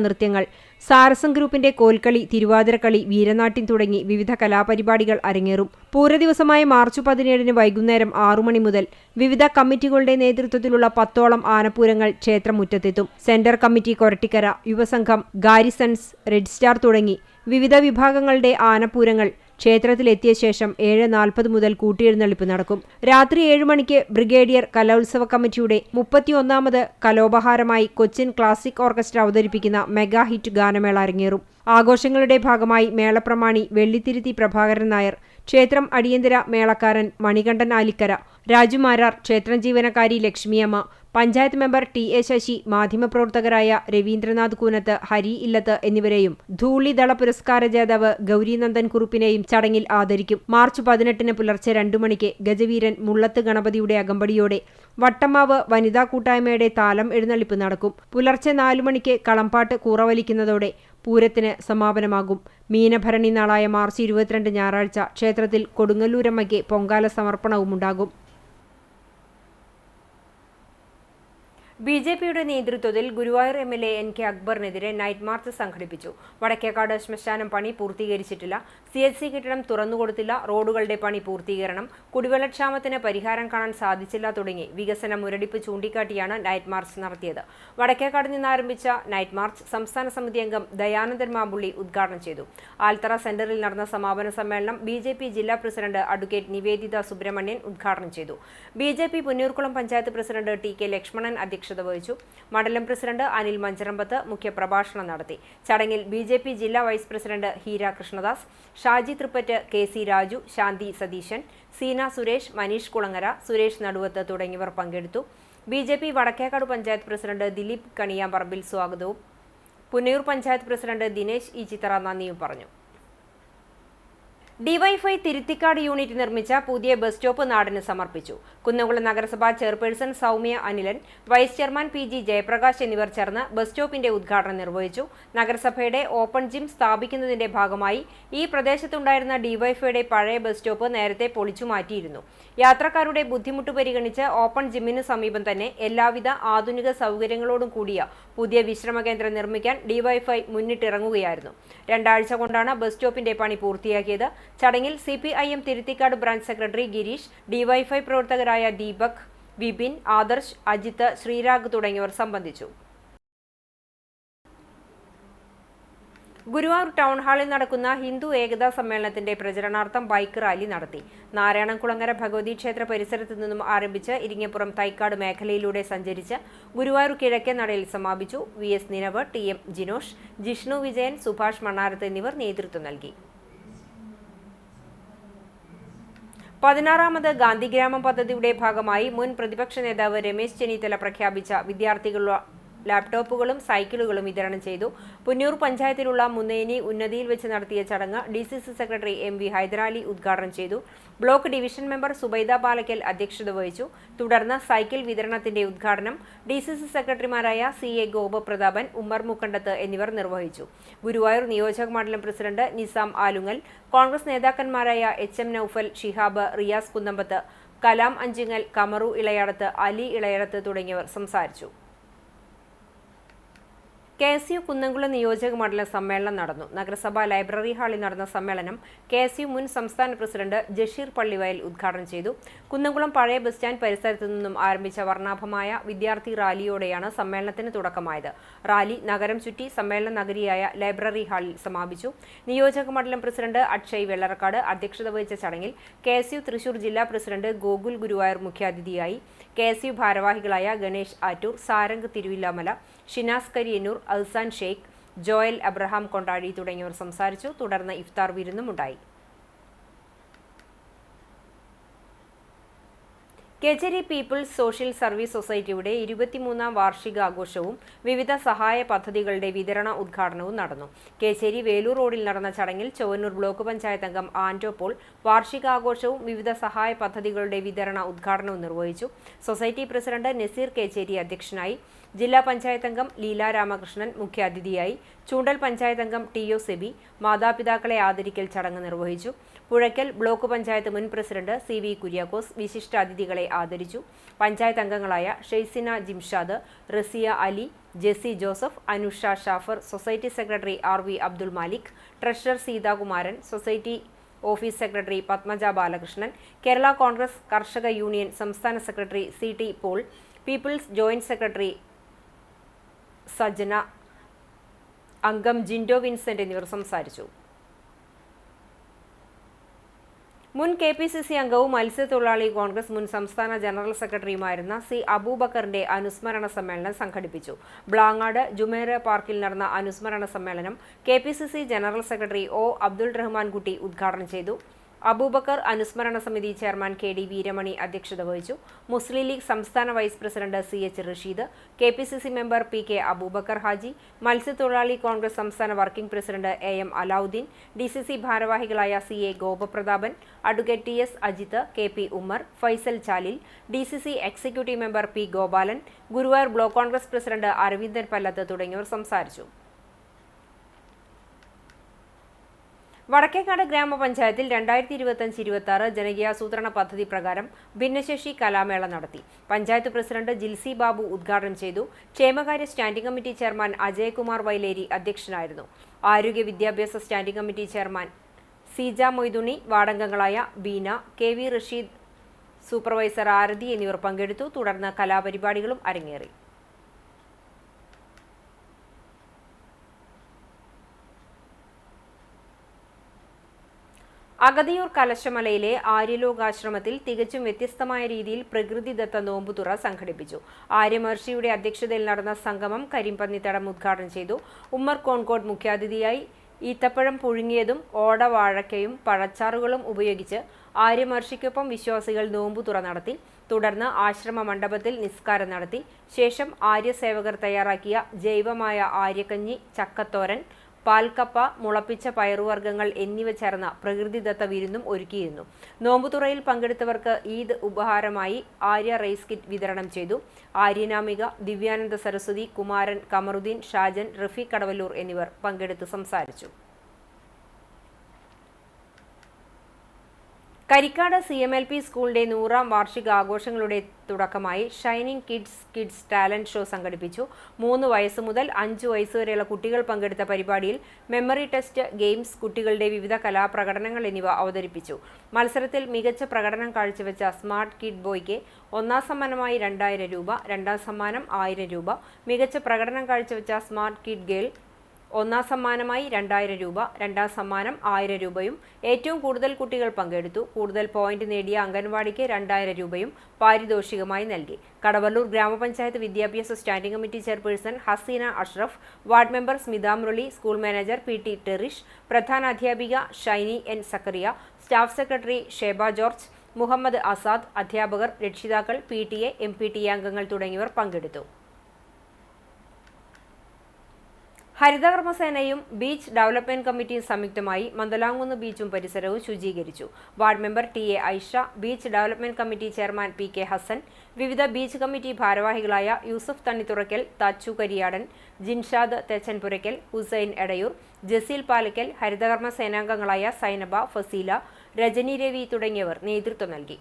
നൃത്തങ്ങൾ, സാരസം ഗ്രൂപ്പിന്റെ കോൽക്കളി, തിരുവാതിരക്കളി, വീരനാട്യം തുടങ്ങി വിവിധ കലാപരിപാടികൾ അരങ്ങേറും. പൂരദിവസമായ മാർച്ച് 17 വൈകുന്നേരം 6 മണി മുതൽ വിവിധ കമ്മിറ്റികളുടെ നേതൃത്വത്തിലുള്ള 10ഓളം ആനപ്പൂരങ്ങൾ ക്ഷേത്രമുറ്റത്തെത്തും. Centre committee Korattikkara, Yuvasangham, Garrisons, red star തുടങ്ങി വിവിധ വിഭാഗങ്ങളുടെ ആനപ്പൂരങ്ങൾ ക്ഷേത്രത്തിലെത്തിയ ശേഷം 7:40 മുതൽ കൂട്ടിയെഴുന്നള്ളിപ്പ് നടക്കും. രാത്രി 7 മണിക്ക് ബ്രിഗേഡിയർ കലോത്സവ കമ്മിറ്റിയുടെ 31ാമത് കലോപഹാരമായി കൊച്ചിൻ ക്ലാസിക് ഓർക്കസ്ട്ര അവതരിപ്പിക്കുന്ന മെഗാ ഹിറ്റ് ഗാനമേള അരങ്ങേറും. ആഘോഷങ്ങളുടെ ഭാഗമായി മേളപ്രമാണി വെള്ളിത്തിരുത്തി പ്രഭാകരൻ നായർ, ക്ഷേത്രം അടിയന്തര മേളക്കാരൻ മണികണ്ഠൻ ആലിക്കര, രാജുമാരാർ, ക്ഷേത്രം ജീവനക്കാരി ലക്ഷ്മിയമ്മ, പഞ്ചായത്ത് മെമ്പർ TA ശശി, മാധ്യമപ്രവർത്തകരായ രവീന്ദ്രനാഥ് കൂനത്ത്, ഹരി ഇല്ലത്ത് എന്നിവരെയും ധൂളിദള പുരസ്കാര ജേതാവ് ഗൗരീനന്ദൻ കുറുപ്പിനെയും ചടങ്ങിൽ ആദരിക്കും. മാർച്ച് 18 പുലർച്ചെ 2 മണിക്ക് ഗജവീരൻ മുള്ളത്ത് ഗണപതിയുടെ അകമ്പടിയോടെ വട്ടമാവ് വനിതാ കൂട്ടായ്മയുടെ താലം എഴുന്നള്ളിപ്പ് നടക്കും. പുലർച്ചെ 4 മണിക്ക് കളംപാട്ട് കൂറവലിക്കുന്നതോടെ പൂരത്തിന് സമാപനമാകും. മീനഭരണി നാളായ മാർച്ച് 22 ഞായറാഴ്ച ക്ഷേത്രത്തിൽ കൊടുങ്ങല്ലൂരമ്മയ്ക്ക് പൊങ്കാല സമർപ്പണവുമുണ്ടാകും. ബി.ജെ.പിയുടെ നേതൃത്വത്തിൽ ഗുരുവായൂർ എം.എൽ.എ. N.K. അക്ബറിനെതിരെ നൈറ്റ് മാർച്ച് സംഘടിപ്പിച്ചു. വടക്കേക്കാട് ശ്മശാനം പണി പൂർത്തീകരിച്ചിട്ടില്ല, CHC കെട്ടിടം തുറന്നുകൊടുത്തില്ല, റോഡുകളുടെ പണി പൂർത്തീകരണം, കുടിവെള്ളക്ഷാമത്തിന് പരിഹാരം കാണാൻ സാധിച്ചില്ല തുടങ്ങി വികസന മുരടിപ്പ് ചൂണ്ടിക്കാട്ടിയാണ് നൈറ്റ് മാർച്ച് നടത്തിയത്. വടക്കേക്കാട് നിന്നാരംഭിച്ച നൈറ്റ് മാർച്ച് സംസ്ഥാന സമിതി അംഗം ദയാനന്ദൻ മാമ്പുള്ളി ഉദ്ഘാടനം ചെയ്തു. ആൽത്തറ സെന്ററിൽ നടന്ന സമാപന സമ്മേളനം ബി.ജെ.പി. ജില്ലാ പ്രസിഡന്റ് അഡ്വക്കേറ്റ് നിവേദിത സുബ്രഹ്മണ്യൻ ഉദ്ഘാടനം ചെയ്തു. BJP. Punnurkulam panchayat president T.K. Lakshmanan അധ്യക്ഷത വഹിച്ചു. മണ്ഡലം പ്രസിഡന്റ് അനിൽ മഞ്ചറമ്പത്ത് മുഖ്യപ്രഭാഷണം നടത്തി. ചടങ്ങിൽ ബി.ജെ.പി. ജില്ലാ vice president Heera Krishnadas, Shaji Thrippatt, K.C. Raju, Shanthi Satheesan, Seena Suresh, Maneesh Kulangara, Suresh Naduvath തുടങ്ങിയവർ പങ്കെടുത്തു. ബി.ജെ.പി. വടക്കേക്കാട് പഞ്ചായത്ത് പ്രസിഡന്റ് ദിലീപ് കണിയാമ്പറമ്പിൽ സ്വാഗതവും പുന്നയൂർ പഞ്ചായത്ത് പ്രസിഡന്റ് ദിനേശ് ഇച്ചിത്തറ നന്ദിയും പറഞ്ഞു. ഡിവൈഎഫ്ഐ തിരുത്തിക്കാട് യൂണിറ്റ് നിർമ്മിച്ച പുതിയ ബസ് സ്റ്റോപ്പ് നാടിന് സമർപ്പിച്ചു. കുന്നംകുളം നഗരസഭാ chairperson Soumya Anilan, vice chairman PG Jayaprakash എന്നിവർ ചേർന്ന് ബസ് സ്റ്റോപ്പിന്റെ ഉദ്ഘാടനം നിർവഹിച്ചു. നഗരസഭയുടെ ഓപ്പൺ ജിം സ്ഥാപിക്കുന്നതിന്റെ ഭാഗമായി ഈ പ്രദേശത്തുണ്ടായിരുന്ന ഡിവൈഎഫ്ഐയുടെ പഴയ ബസ് സ്റ്റോപ്പ് നേരത്തെ പൊളിച്ചു മാറ്റിയിരുന്നു. യാത്രക്കാരുടെ ബുദ്ധിമുട്ട് പരിഗണിച്ച് ഓപ്പൺ ജിമ്മിന് സമീപം തന്നെ എല്ലാവിധ ആധുനിക സൗകര്യങ്ങളോടും കൂടിയ പുതിയ വിശ്രമ കേന്ദ്രം നിർമ്മിക്കാൻ ഡിവൈഎഫ്ഐ മുന്നിട്ടിറങ്ങുകയായിരുന്നു. 2 ആഴ്ച കൊണ്ടാണ് ബസ് സ്റ്റോപ്പിന്റെ പണി പൂർത്തിയാക്കിയത്. ചടങ്ങിൽ CPIM Thiruthikkad branch secretary Girish, DYFI പ്രവർത്തകരായ ദീപക്, വിപിൻ, ആദർശ്, അജിത്ത്, ശ്രീരാഗ് തുടങ്ങിയവർ സംബന്ധിച്ചു. ഗുരുവായൂർ ടൗൺ ഹാളിൽ നടക്കുന്ന ഹിന്ദു ഏകതാ സമ്മേളനത്തിന്റെ പ്രചരണാർത്ഥം ബൈക്ക് റാലി നടത്തി. നാരായണംകുളങ്ങര ഭഗവതി ക്ഷേത്ര പരിസരത്ത് നിന്നും ആരംഭിച്ച് ഇരിങ്ങപ്പുറം തൈക്കാട് മേഖലയിലൂടെ സഞ്ചരിച്ച് ഗുരുവായൂർ കിഴക്കേ നടയിൽ സമാപിച്ചു. VS നിനവ്, TM ജിനോഷ്, ജിഷ്ണു വിജയൻ, സുഭാഷ് മണ്ണാരത്ത് എന്നിവർ നേതൃത്വം നൽകി. 16ാമത് ഗാന്ധിഗ്രാമം പദ്ധതിയുടെ ഭാഗമായി മുൻ പ്രതിപക്ഷ നേതാവ് രമേശ് ചെന്നിത്തല പ്രഖ്യാപിച്ച വിദ്യാർത്ഥികളുടെ ലാപ്ടോപ്പുകളും സൈക്കിളുകളും വിതരണം ചെയ്തു. പുന്നൂർ പഞ്ചായത്തിലുള്ള മുന്നേനി ഉന്നതിയിൽ വെച്ച് നടത്തിയ ചടങ്ങ് DCC സെക്രട്ടറി MV ഹൈദരാലി ഉദ്ഘാടനം ചെയ്തു. Block division member Subaida Palakkal അധ്യക്ഷത വഹിച്ചു. തുടർന്ന് സൈക്കിൾ വിതരണത്തിന്റെ ഉദ്ഘാടനം DCC സെക്രട്ടറിമാരായ CA ഗോപപ്രതാപൻ, ഉമ്മർ മുക്കണ്ടത്ത് എന്നിവർ നിർവഹിച്ചു. ഗുരുവായൂർ നിയോജക മണ്ഡലം പ്രസിഡന്റ് നിസാം ആലുങ്ങൽ, കോൺഗ്രസ് നേതാക്കന്മാരായ HM നൌഫൽ, ഷിഹാബ്, റിയാസ് കുന്നമ്പത്ത്, കലാം അഞ്ചിങ്ങൽ, കമറു ഇളയടത്ത്, അലി ഇളയടത്ത് തുടങ്ങിയവർ സംസാരിച്ചു. KSU കുന്നംകുളം നിയോജക മണ്ഡലം സമ്മേളനം നടന്നു. നഗരസഭാ ലൈബ്രറി ഹാളിൽ നടന്ന സമ്മേളനം KSU മുൻ സംസ്ഥാന പ്രസിഡന്റ് ജഷീർ പള്ളിവയൽ ഉദ്ഘാടനം ചെയ്തു. കുന്നംകുളം പഴയ ബസ് സ്റ്റാൻഡ് പരിസരത്തു നിന്നും ആരംഭിച്ച വർണ്ണാഭമായ വിദ്യാർത്ഥി റാലിയോടെയാണ് സമ്മേളനത്തിന് തുടക്കമായത്. റാലി നഗരം ചുറ്റി സമ്മേളന നഗരിയായ ലൈബ്രറി ഹാളിൽ സമാപിച്ചു. നിയോജക മണ്ഡലം പ്രസിഡന്റ് അക്ഷയ് വെള്ളറക്കാട് അധ്യക്ഷത വഹിച്ച ചടങ്ങിൽ KSU തൃശൂർ ജില്ലാ പ്രസിഡന്റ് ഗോകുൽ ഗുരുവായൂർ മുഖ്യാതിഥിയായി. KSU ഭാരവാഹികളായ ഗണേഷ് ആറ്റൂർ, സാരംഗ് തിരുവില്ലാമല, ഷിനാസ് കരിയന്നൂർ, അൽസാൻ ഷെയ്ഖ്, ജോയൽ അബ്രഹാം കൊണ്ടാടി തുടങ്ങിയവർ സംസാരിച്ചു. തുടർന്ന് ഇഫ്താർ വിരുന്നുമുണ്ടായി. കേച്ചേരി പീപ്പിൾസ് സോഷ്യൽ സർവീസ് സൊസൈറ്റിയുടെ 23ാം വാർഷികാഘോഷവും വിവിധ സഹായ പദ്ധതികളുടെ വിതരണ ഉദ്ഘാടനവും നടന്നു. കേച്ചേരി വേലൂർ റോഡിൽ നടന്ന ചടങ്ങിൽ ചൊവ്വന്നൂർ ബ്ലോക്ക് പഞ്ചായത്ത് അംഗം ആന്റോ പോൾ വാർഷികാഘോഷവും വിവിധ സഹായ പദ്ധതികളുടെ വിതരണ ഉദ്ഘാടനവും നിർവഹിച്ചു. സൊസൈറ്റി പ്രസിഡന്റ് നസീർ കേച്ചേരി അധ്യക്ഷനായി. ജില്ലാ പഞ്ചായത്ത് അംഗം ലീല രാമകൃഷ്ണൻ മുഖ്യാതിഥിയായി. ചൂണ്ടൽ പഞ്ചായത്ത് അംഗം TO സെബി മാതാപിതാക്കളെ ആദരിക്കൽ ചടങ്ങ് നിർവഹിച്ചു. പുഴയ്ക്കൽ ബ്ലോക്ക് പഞ്ചായത്ത് മുൻ പ്രസിഡന്റ് CV കുര്യാക്കോസ് വിശിഷ്ടാതിഥികളെ ആദരിച്ചു. പഞ്ചായത്ത് അംഗങ്ങളായ Sheysina Jimshad, Rasiya Ali, Jessy Joseph, Anusha Shafar, society secretary RV Abdul Malik, treasurer Seethakumaran, society office secretary Padmaja Balakrishnan, Kerala Congress Karshaka union സംസ്ഥാന secretary CT Paul, people's joint secretary Sajana, അംഗം ജിൻഡോ വിൻസെന്റ് എന്നിവർ സംസാരിച്ചു. മുൻ KPCC അംഗവും മത്സ്യത്തൊഴിലാളി കോൺഗ്രസ് മുൻ സംസ്ഥാന ജനറൽ സെക്രട്ടറിയുമായിരുന്ന C. അബൂബക്കറിന്റെ അനുസ്മരണ സമ്മേളനം സംഘടിപ്പിച്ചു. ബ്ലാങ്ങാട് ജുമേറ പാർക്കിൽ നടന്ന അനുസ്മരണ സമ്മേളനം KPCC general secretary O. Abdul Rahman കുട്ടി ഉദ്ഘാടനം ചെയ്തു. അബൂബക്കർ അനുസ്മരണ സമിതി ചെയർമാൻ KD വീരമണി അധ്യക്ഷത വഹിച്ചു. മുസ്ലിം ലീഗ് സംസ്ഥാന vice president CH Rasheed, KPCC member PK Aboobacker Haji, മത്സ്യത്തൊഴിലാളി കോൺഗ്രസ് സംസ്ഥാന working president AM Alavudheen, DCC ഭാരവാഹികളായ CA Gopaprathapan, advocate TS Ajith, KP Ummer, Faisal Chalil, DCC executive member P. Gopalan, Guruvayur block Congress president Aravindan Pallath തുടങ്ങിയവർ സംസാരിച്ചു. വടക്കേക്കാട് ഗ്രാമപഞ്ചായത്തിൽ 2025-26 ജനകീയാസൂത്രണ പദ്ധതി പ്രകാരം ഭിന്നശേഷി കലാമേള നടത്തി. പഞ്ചായത്ത് പ്രസിഡന്റ് ജിൽസി ബാബു ഉദ്ഘാടനം ചെയ്തു. ക്ഷേമകാര്യ standing committee chairman Ajayakumar Vaileri അധ്യക്ഷനായിരുന്നു. ആരോഗ്യ വിദ്യാഭ്യാസ standing committee chairman Seeja Moidunni, വാർഡംഗങ്ങളായ ബീന, KV റഷീദ്, സൂപ്പർവൈസർ ആരതി എന്നിവർ പങ്കെടുത്തു. തുടർന്ന് കലാപരിപാടികളും അരങ്ങേറി. അഗതിയൂർ കലശമലയിലെ ആര്യലോകാശ്രമത്തിൽ തികച്ചും വ്യത്യസ്തമായ രീതിയിൽ പ്രകൃതിദത്ത നോമ്പുതുറ സംഘടിപ്പിച്ചു. ആര്യമഹർഷിയുടെ അധ്യക്ഷതയിൽ നടന്ന സംഗമം കരിമ്പന്നിത്തടം ഉദ്ഘാടനം ചെയ്തു. ഉമ്മർ കോൺകോട് മുഖ്യാതിഥിയായി ഈത്തപ്പഴം പുഴുങ്ങിയതും ഓടവാഴക്കയും പഴച്ചാറുകളും ഉപയോഗിച്ച് ആര്യമഹർഷിക്കൊപ്പം വിശ്വാസികൾ നോമ്പുതുറ നടത്തി. തുടർന്ന് ആശ്രമ മണ്ഡപത്തിൽ നിസ്കാരം നടത്തി. ശേഷം ആര്യസേവകർ തയ്യാറാക്കിയ ജൈവമായ ആര്യക്കഞ്ഞി, ചക്കത്തോരൻ, പാൽക്കപ്പ, മുളപ്പിച്ച പയറുവർഗ്ഗങ്ങൾ എന്നിവ ചേർന്ന പ്രകൃതിദത്ത വിരുന്നും ഒരുക്കിയിരുന്നു. നോമ്പുതുറയിൽ പങ്കെടുത്തവർക്ക് ഈദ് ഉപഹാരമായി ആര്യ റൈസ് കിറ്റ് വിതരണം ചെയ്തു. ആര്യനാമിക, ദിവ്യാനന്ദ സരസ്വതി, കുമാരൻ, കമറുദ്ദീൻ, ഷാജൻ, റഫീഖ് കടവല്ലൂർ എന്നിവർ പങ്കെടുത്ത് സംസാരിച്ചു. കരിക്കാട് CMLP സ്കൂളിന്റെ 100ാം വാർഷികാഘോഷങ്ങളുടെ തുടക്കമായി ഷൈനിങ് കിഡ്സ് ടാലന്റ് ഷോ സംഘടിപ്പിച്ചു. 3 വയസ്സ് മുതൽ 5 വയസ്സ് വരെയുള്ള കുട്ടികൾ പങ്കെടുത്ത പരിപാടിയിൽ മെമ്മറി ടെസ്റ്റ്, ഗെയിംസ്, കുട്ടികളുടെ വിവിധ കലാപ്രകടനങ്ങൾ എന്നിവ അവതരിപ്പിച്ചു. മത്സരത്തിൽ മികച്ച പ്രകടനം കാഴ്ചവെച്ച സ്മാർട്ട് കിഡ് ബോയ്ക്ക് 1ാം സമ്മാനമായി 2000 രൂപ, 2ാം സമ്മാനം 1000 രൂപ, മികച്ച പ്രകടനം കാഴ്ചവെച്ച സ്മാർട്ട് കിഡ് ഗേൾ 1ാം സമ്മാനമായി 2000 രൂപ, 2ാം സമ്മാനം 1000 രൂപയും, ഏറ്റവും കൂടുതൽ കുട്ടികൾ പങ്കെടുത്തു. കൂടുതൽ പോയിന്റ് നേടിയ അംഗൻവാടിക്ക് 2000 രൂപയും പാരിതോഷികമായി നൽകി. കടവല്ലൂർ ഗ്രാമപഞ്ചായത്ത് വിദ്യാഭ്യാസ standing committee chairperson Haseena Ashraf, ward member Smitha Murali, school manager PT Terish, പ്രധാനാധ്യാപിക Shiny N Zakariya, staff secretary Sheba George, Muhammad Azad, അധ്യാപകർ, രക്ഷിതാക്കൾ, PTA, MPTA അംഗങ്ങൾ തുടങ്ങിയവർ പങ്കെടുത്തു. ഹരിതകർമ്മസേനയും ബീച്ച് ഡെവലപ്മെന്റ് കമ്മിറ്റിയും സംയുക്തമായി മന്ദലാംകുന്ന് ബീച്ചും പരിസരവും ശുചീകരിച്ചു. Ward member TA Aisha, beach development committee chairman PK Hasan, വിവിധ ബീച്ച് കമ്മിറ്റി ഭാരവാഹികളായ യൂസഫ് തണ്ണിത്തുറയ്ക്കൽ, താച്ചു കരിയാടൻ, ജിൻഷാദ് തെച്ചൻപുരയ്ക്കൽ, ഹുസൈൻ എടയൂർ, ജസീൽ പാലക്കൽ, ഹരിതകർമ്മ സേനാംഗങ്ങളായ സൈനബ, ഫസീല, രജനി രവി തുടങ്ങിയവർ നേതൃത്വം നൽകി.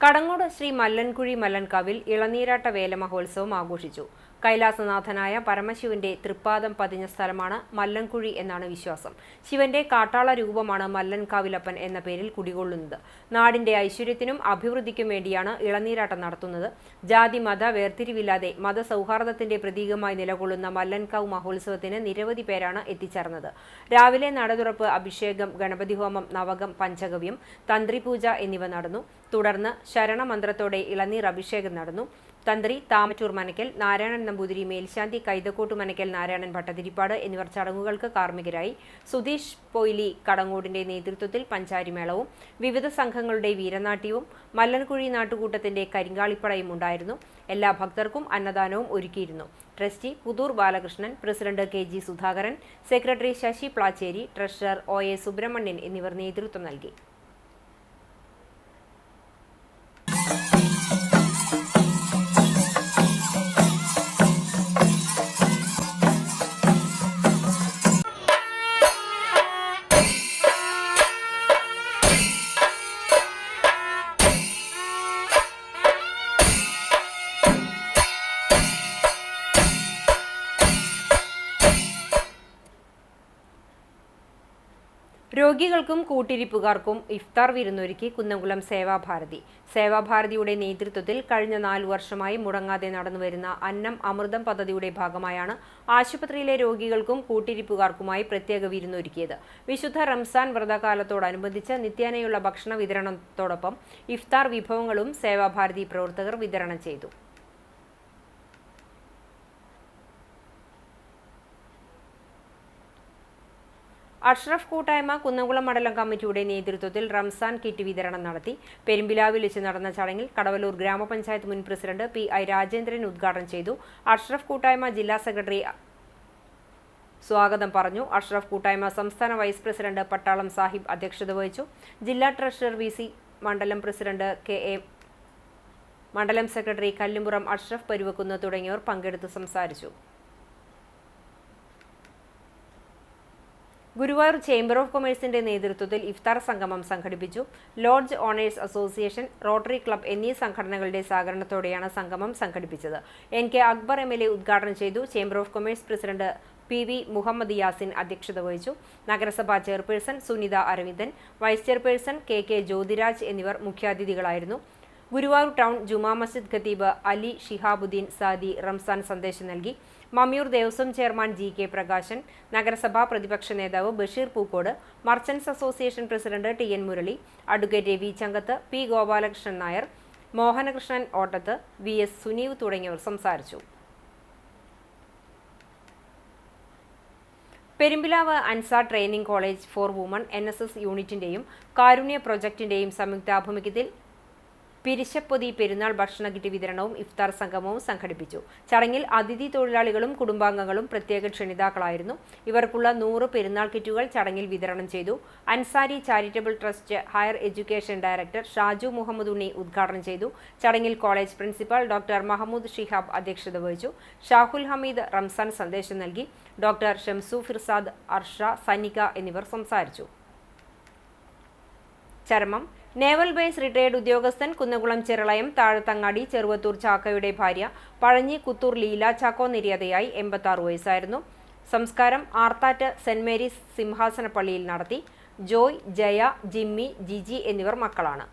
കടങ്ങോട് ശ്രീ മല്ലൻകുഴി മല്ലൻകാവിൽ ഇളനീരാട്ട വേല മഹോത്സവം ആഘോഷിച്ചു. കൈലാസനാഥനായ പരമശിവന്റെ തൃപ്പാദം പതിഞ്ഞ സ്ഥലമാണ് മല്ലൻകുഴി എന്നാണ് വിശ്വാസം. ശിവന്റെ കാട്ടാള രൂപമാണ് മല്ലൻകാവിലപ്പൻ എന്ന പേരിൽ കുടികൊള്ളുന്നത്. നാടിന്റെ ഐശ്വര്യത്തിനും അഭിവൃദ്ധിക്കും വേണ്ടിയാണ് ഇളനീരാട്ടം നടത്തുന്നത്. ജാതി മത വേർതിരിവില്ലാതെ മതസൗഹാർദ്ദത്തിന്റെ പ്രതീകമായി നിലകൊള്ളുന്ന മല്ലൻകാവ് മഹോത്സവത്തിന് നിരവധി പേരാണ് എത്തിച്ചേർന്നത്. രാവിലെ നടതുറപ്പ്, അഭിഷേകം, ഗണപതി ഹോമം, നവകം, പഞ്ചഗവ്യം, തന്ത്രിപൂജ എന്നിവ നടന്നു. തുടർന്ന് ശരണമന്ത്രത്തോടെ ഇളനീർ അഭിഷേകം നടന്നു. തന്ത്രി താമറ്റൂർ മനക്കൽ നാരായണൻ നമ്പൂതിരി, മേൽശാന്തി കൈതക്കോട്ടു മനക്കൽ നാരായണൻ ഭട്ടതിരിപ്പാട് എന്നിവർ ചടങ്ങുകൾക്ക് കാർമ്മികരായി. സുധീഷ് പൊയ്ലി കടങ്ങോടിന്റെ നേതൃത്വത്തിൽ പഞ്ചാരിമേളവും വിവിധ സംഘങ്ങളുടെ വീരനാട്യവും മല്ലൻകുഴി നാട്ടുകൂട്ടത്തിന്റെ കരിങ്കാളിപ്പടയും ഉണ്ടായിരുന്നു. എല്ലാ ഭക്തർക്കും അന്നദാനവും ഒരുക്കിയിരുന്നു. Trustee Puthur Balakrishnan, president KG Sudhakaran, secretary Sasi Placheri, treasurer OA Subramanian എന്നിവർ നേതൃത്വം നൽകി. രോഗികൾക്കും കൂട്ടിരിപ്പുകാർക്കും ഇഫ്താർ വിരുന്നൊരുക്കി കുന്നംകുളം സേവാഭാരതി. സേവാഭാരതിയുടെ നേതൃത്വത്തിൽ കഴിഞ്ഞ 4 വർഷമായി മുടങ്ങാതെ നടന്നുവരുന്ന അന്നം അമൃതം പദ്ധതിയുടെ ഭാഗമായാണ് ആശുപത്രിയിലെ രോഗികൾക്കും കൂട്ടിരിപ്പുകാർക്കുമായി പ്രത്യേക വിരുന്നൊരുക്കിയത്. വിശുദ്ധ റംസാൻ വ്രതകാലത്തോടനുബന്ധിച്ച് നിത്യേനയുള്ള ഭക്ഷണ വിതരണത്തോടൊപ്പം ഇഫ്താർ വിഭവങ്ങളും സേവാഭാരതി പ്രവർത്തകർ വിതരണം ചെയ്തു. അഷ്റഫ് കൂട്ടായ്മ കുന്നംകുളം മണ്ഡലം കമ്മിറ്റിയുടെ നേതൃത്വത്തിൽ റംസാൻ കിറ്റ് വിതരണം നടത്തി. പെരുമ്പിലാവിൽ വെച്ച് നടന്ന ചടങ്ങിൽ കടവല്ലൂർ ഗ്രാമപഞ്ചായത്ത് മുൻ പ്രസിഡന്റ് PI രാജേന്ദ്രൻ ഉദ്ഘാടനം ചെയ്തു. അഷ്റഫ് കൂട്ടായ്മ ജില്ലാ സെക്രട്ടറി സ്വാഗതം പറഞ്ഞു. അഷ്റഫ് കൂട്ടായ്മ സംസ്ഥാന വൈസ് പ്രസിഡന്റ് പട്ടാളം സാഹിബ് അധ്യക്ഷത വഹിച്ചു. ജില്ലാ ട്രഷറർ VC, മണ്ഡലം പ്രസിഡന്റ് KA, മണ്ഡലം സെക്രട്ടറി കല്ലുംപുറം അഷ്റഫ് പരുവക്കുന്ന് തുടങ്ങിയവർ പങ്കെടുത്ത് സംസാരിച്ചു. ഗുരുവായൂർ ചേംബർ ഓഫ് കൊമേഴ്സിന്റെ നേതൃത്വത്തിൽ ഇഫ്താർ സംഗമം സംഘടിപ്പിച്ചു. Lodge owners association, rotary club എന്നീ സംഘടനകളുടെ സഹകരണത്തോടെയാണ് സംഗമം സംഘടിപ്പിച്ചത്. NK അക്ബർ MLA ഉദ്ഘാടനം ചെയ്തു. Chamber of commerce president PV Muhammad Yasin അധ്യക്ഷത വഹിച്ചു. നഗരസഭാ chairperson Sunitha Aravindan, vice chairperson KK Jyothiraj എന്നിവർ മുഖ്യാതിഥികളായിരുന്നു. ഗുരുവായൂർ ടൗൺ ജുമാ മസ്ജിദ് ഖത്തീബ് അലി ഷിഹാബുദ്ദീൻ സാദി റംസാൻ സന്ദേശം നൽകി. മമ്മിയൂർ ദേവസ്വം ചെയർമാൻ GK പ്രകാശൻ, നഗരസഭാ പ്രതിപക്ഷ നേതാവ് Basheer Pookode, merchants association president TN Murali, advocate Ravi Changath, P Gopalakrishnan Nair, Mohanakrishnan Ottath, VS Suneev തുടങ്ങിയവർ സംസാരിച്ചു. Perumbilavu Ansar training college for women NSS യൂണിറ്റിന്റെയും കാരുണ്യ പ്രൊജക്ടിന്റെയും സംയുക്താഭിമുഖ്യത്തിൽ പിരിശപ്പൊതി പെരുന്നാൾ ഭക്ഷണ കിറ്റ് വിതരണവും ഇഫ്താർ സംഗമവും സംഘടിപ്പിച്ചു. ചടങ്ങിൽ അതിഥി തൊഴിലാളികളും കുടുംബാംഗങ്ങളും പ്രത്യേക ക്ഷണിതാക്കളായിരുന്നു. ഇവർക്കുള്ള 100 പെരുന്നാൾ കിറ്റുകൾ ചടങ്ങിൽ വിതരണം ചെയ്തു. Ansari charitable trust higher education director Shaju Muhammad Unni ഉദ്ഘാടനം ചെയ്തു. ചടങ്ങിൽ college principal doctor Mahmood Shihab അധ്യക്ഷത വഹിച്ചു. ഷാഹുൽ ഹമീദ് റംസാൻ സന്ദേശം നൽകി. ഡോക്ടർ ഷംസു ഫിർസാദ്, അർഷ, സനിക എന്നിവർ സംസാരിച്ചു. ചരമം നേവൽ ബേസ് റിട്ടയേർഡ് ഉദ്യോഗസ്ഥൻ കുന്നകുളം ചെറളയം താഴത്തങ്ങാടി ചെറുവത്തൂർ ചാക്കയുടെ ഭാര്യ പഴഞ്ഞി കുത്തൂർ ലീല ചാക്കോ നിര്യാതയായി 86 വയസ്സായിരുന്നു. സംസ്കാരം ആർത്താറ്റ് സെന്റ് മേരീസ് സിംഹാസന പള്ളിയിൽ നടത്തി. ജോയ്, ജയ, ജിമ്മി, ജിജി എന്നിവർ മക്കളാണ്.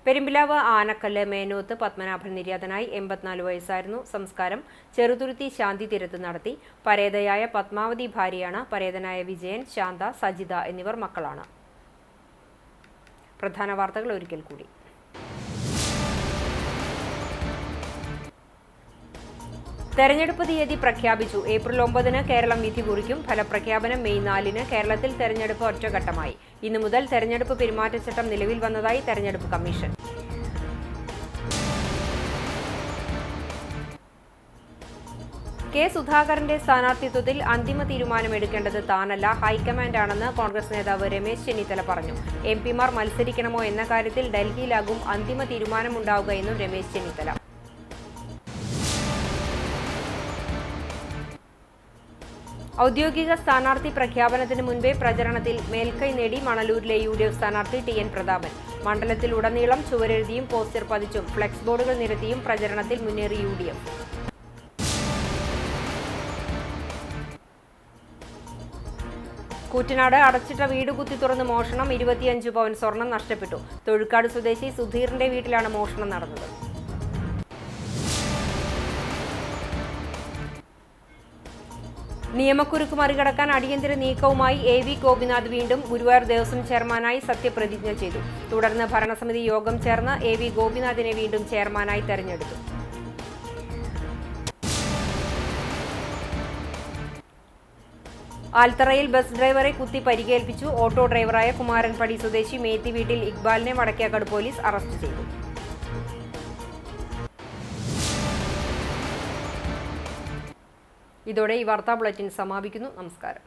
പെരുമ്പിലാവ് ആനക്കല്ല് മേനോത്ത് പത്മനാഭൻ നിര്യാതനായി 84 വയസ്സായിരുന്നു. സംസ്കാരം ചെറുതുരുത്തി ശാന്തി തീരത്ത് നടത്തി. പരേതയായ പത്മാവതി ഭാര്യയാണ്. പരേതനായ വിജയൻ, ശാന്ത, സജിത എന്നിവർ മക്കളാണ്. പ്രധാന വാർത്തകൾ ഒരിക്കൽ കൂടി. തെരഞ്ഞെടുപ്പ് തീയതി പ്രഖ്യാപിച്ചു. ഏപ്രിൽ 9 കേരളം വിധി കുറിക്കും. ഫലപ്രഖ്യാപനം മെയ് 4. കേരളത്തിൽ തെരഞ്ഞെടുപ്പ് ഒറ്റഘട്ടമായി. ഇന്നു മുതൽ തെരഞ്ഞെടുപ്പ് പെരുമാറ്റച്ചട്ടം നിലവിൽ വന്നതായി തെരഞ്ഞെടുപ്പ് കമ്മീഷൻ. കെ സുധാകരന്റെ സ്ഥാനാർത്ഥിത്വത്തിൽ അന്തിമ തീരുമാനമെടുക്കേണ്ടത് താനല്ല, ഹൈക്കമാൻഡാണെന്ന് കോൺഗ്രസ് നേതാവ് രമേശ് ചെന്നിത്തല പറഞ്ഞു. MP മാർ മത്സരിക്കണമോ എന്ന കാര്യത്തിൽ ഡൽഹിയിലാകും അന്തിമ തീരുമാനമുണ്ടാവുക എന്നും രമേശ് ചെന്നിത്തല. ഔദ്യോഗിക സ്ഥാനാർത്ഥി പ്രഖ്യാപനത്തിന് മുൻപേ പ്രചരണത്തിൽ മേൽക്കൈ നേടി മണലൂരിലെ UDF സ്ഥാനാർത്ഥി TN പ്രതാപൻ. മണ്ഡലത്തിലുടനീളം ചുവരെഴുതിയും പോസ്റ്റർ പതിച്ചും ഫ്ലെക്സ് ബോർഡുകൾ നിരത്തിയും പ്രചരണത്തിൽ മുന്നേറി UDF. കൂറ്റനാട് അടച്ചിട്ട വീട് കുത്തി തുറന്ന് മോഷണം. 25 പവൻ സ്വർണം നഷ്ടപ്പെട്ടു. തൊഴുക്കാട് സ്വദേശി സുധീറിന്റെ വീട്ടിലാണ് മോഷണം നടന്നത്. നിയമക്കുരുക്ക് മറികടക്കാൻ അടിയന്തര നീക്കവുമായി AV ഗോപിനാഥ് വീണ്ടും ഗുരുവായൂർ ദേവസ്വം ചെയർമാനായി സത്യപ്രതിജ്ഞ ചെയ്തു. തുടർന്ന് ഭരണസമിതി യോഗം ചേർന്ന് AV ഗോപിനാഥിനെ വീണ്ടും ചെയർമാനായി തെരഞ്ഞെടുത്തു. ആൽത്തറയിൽ ബസ് ഡ്രൈവറെ കുത്തി പരിക്കേൽപ്പിച്ചു. ഓട്ടോ ഡ്രൈവറായ കുമാരൻപടി സ്വദേശി മേത്തി വീട്ടിൽ ഇക്ബാലിനെ വടക്കേക്കാട് പോലീസ് അറസ്റ്റ് ചെയ്തു. ഇതോടെ ഈ വാർത്താ ബുള്ളറ്റിൻ സമാപിക്കുന്നു. നമസ്കാരം.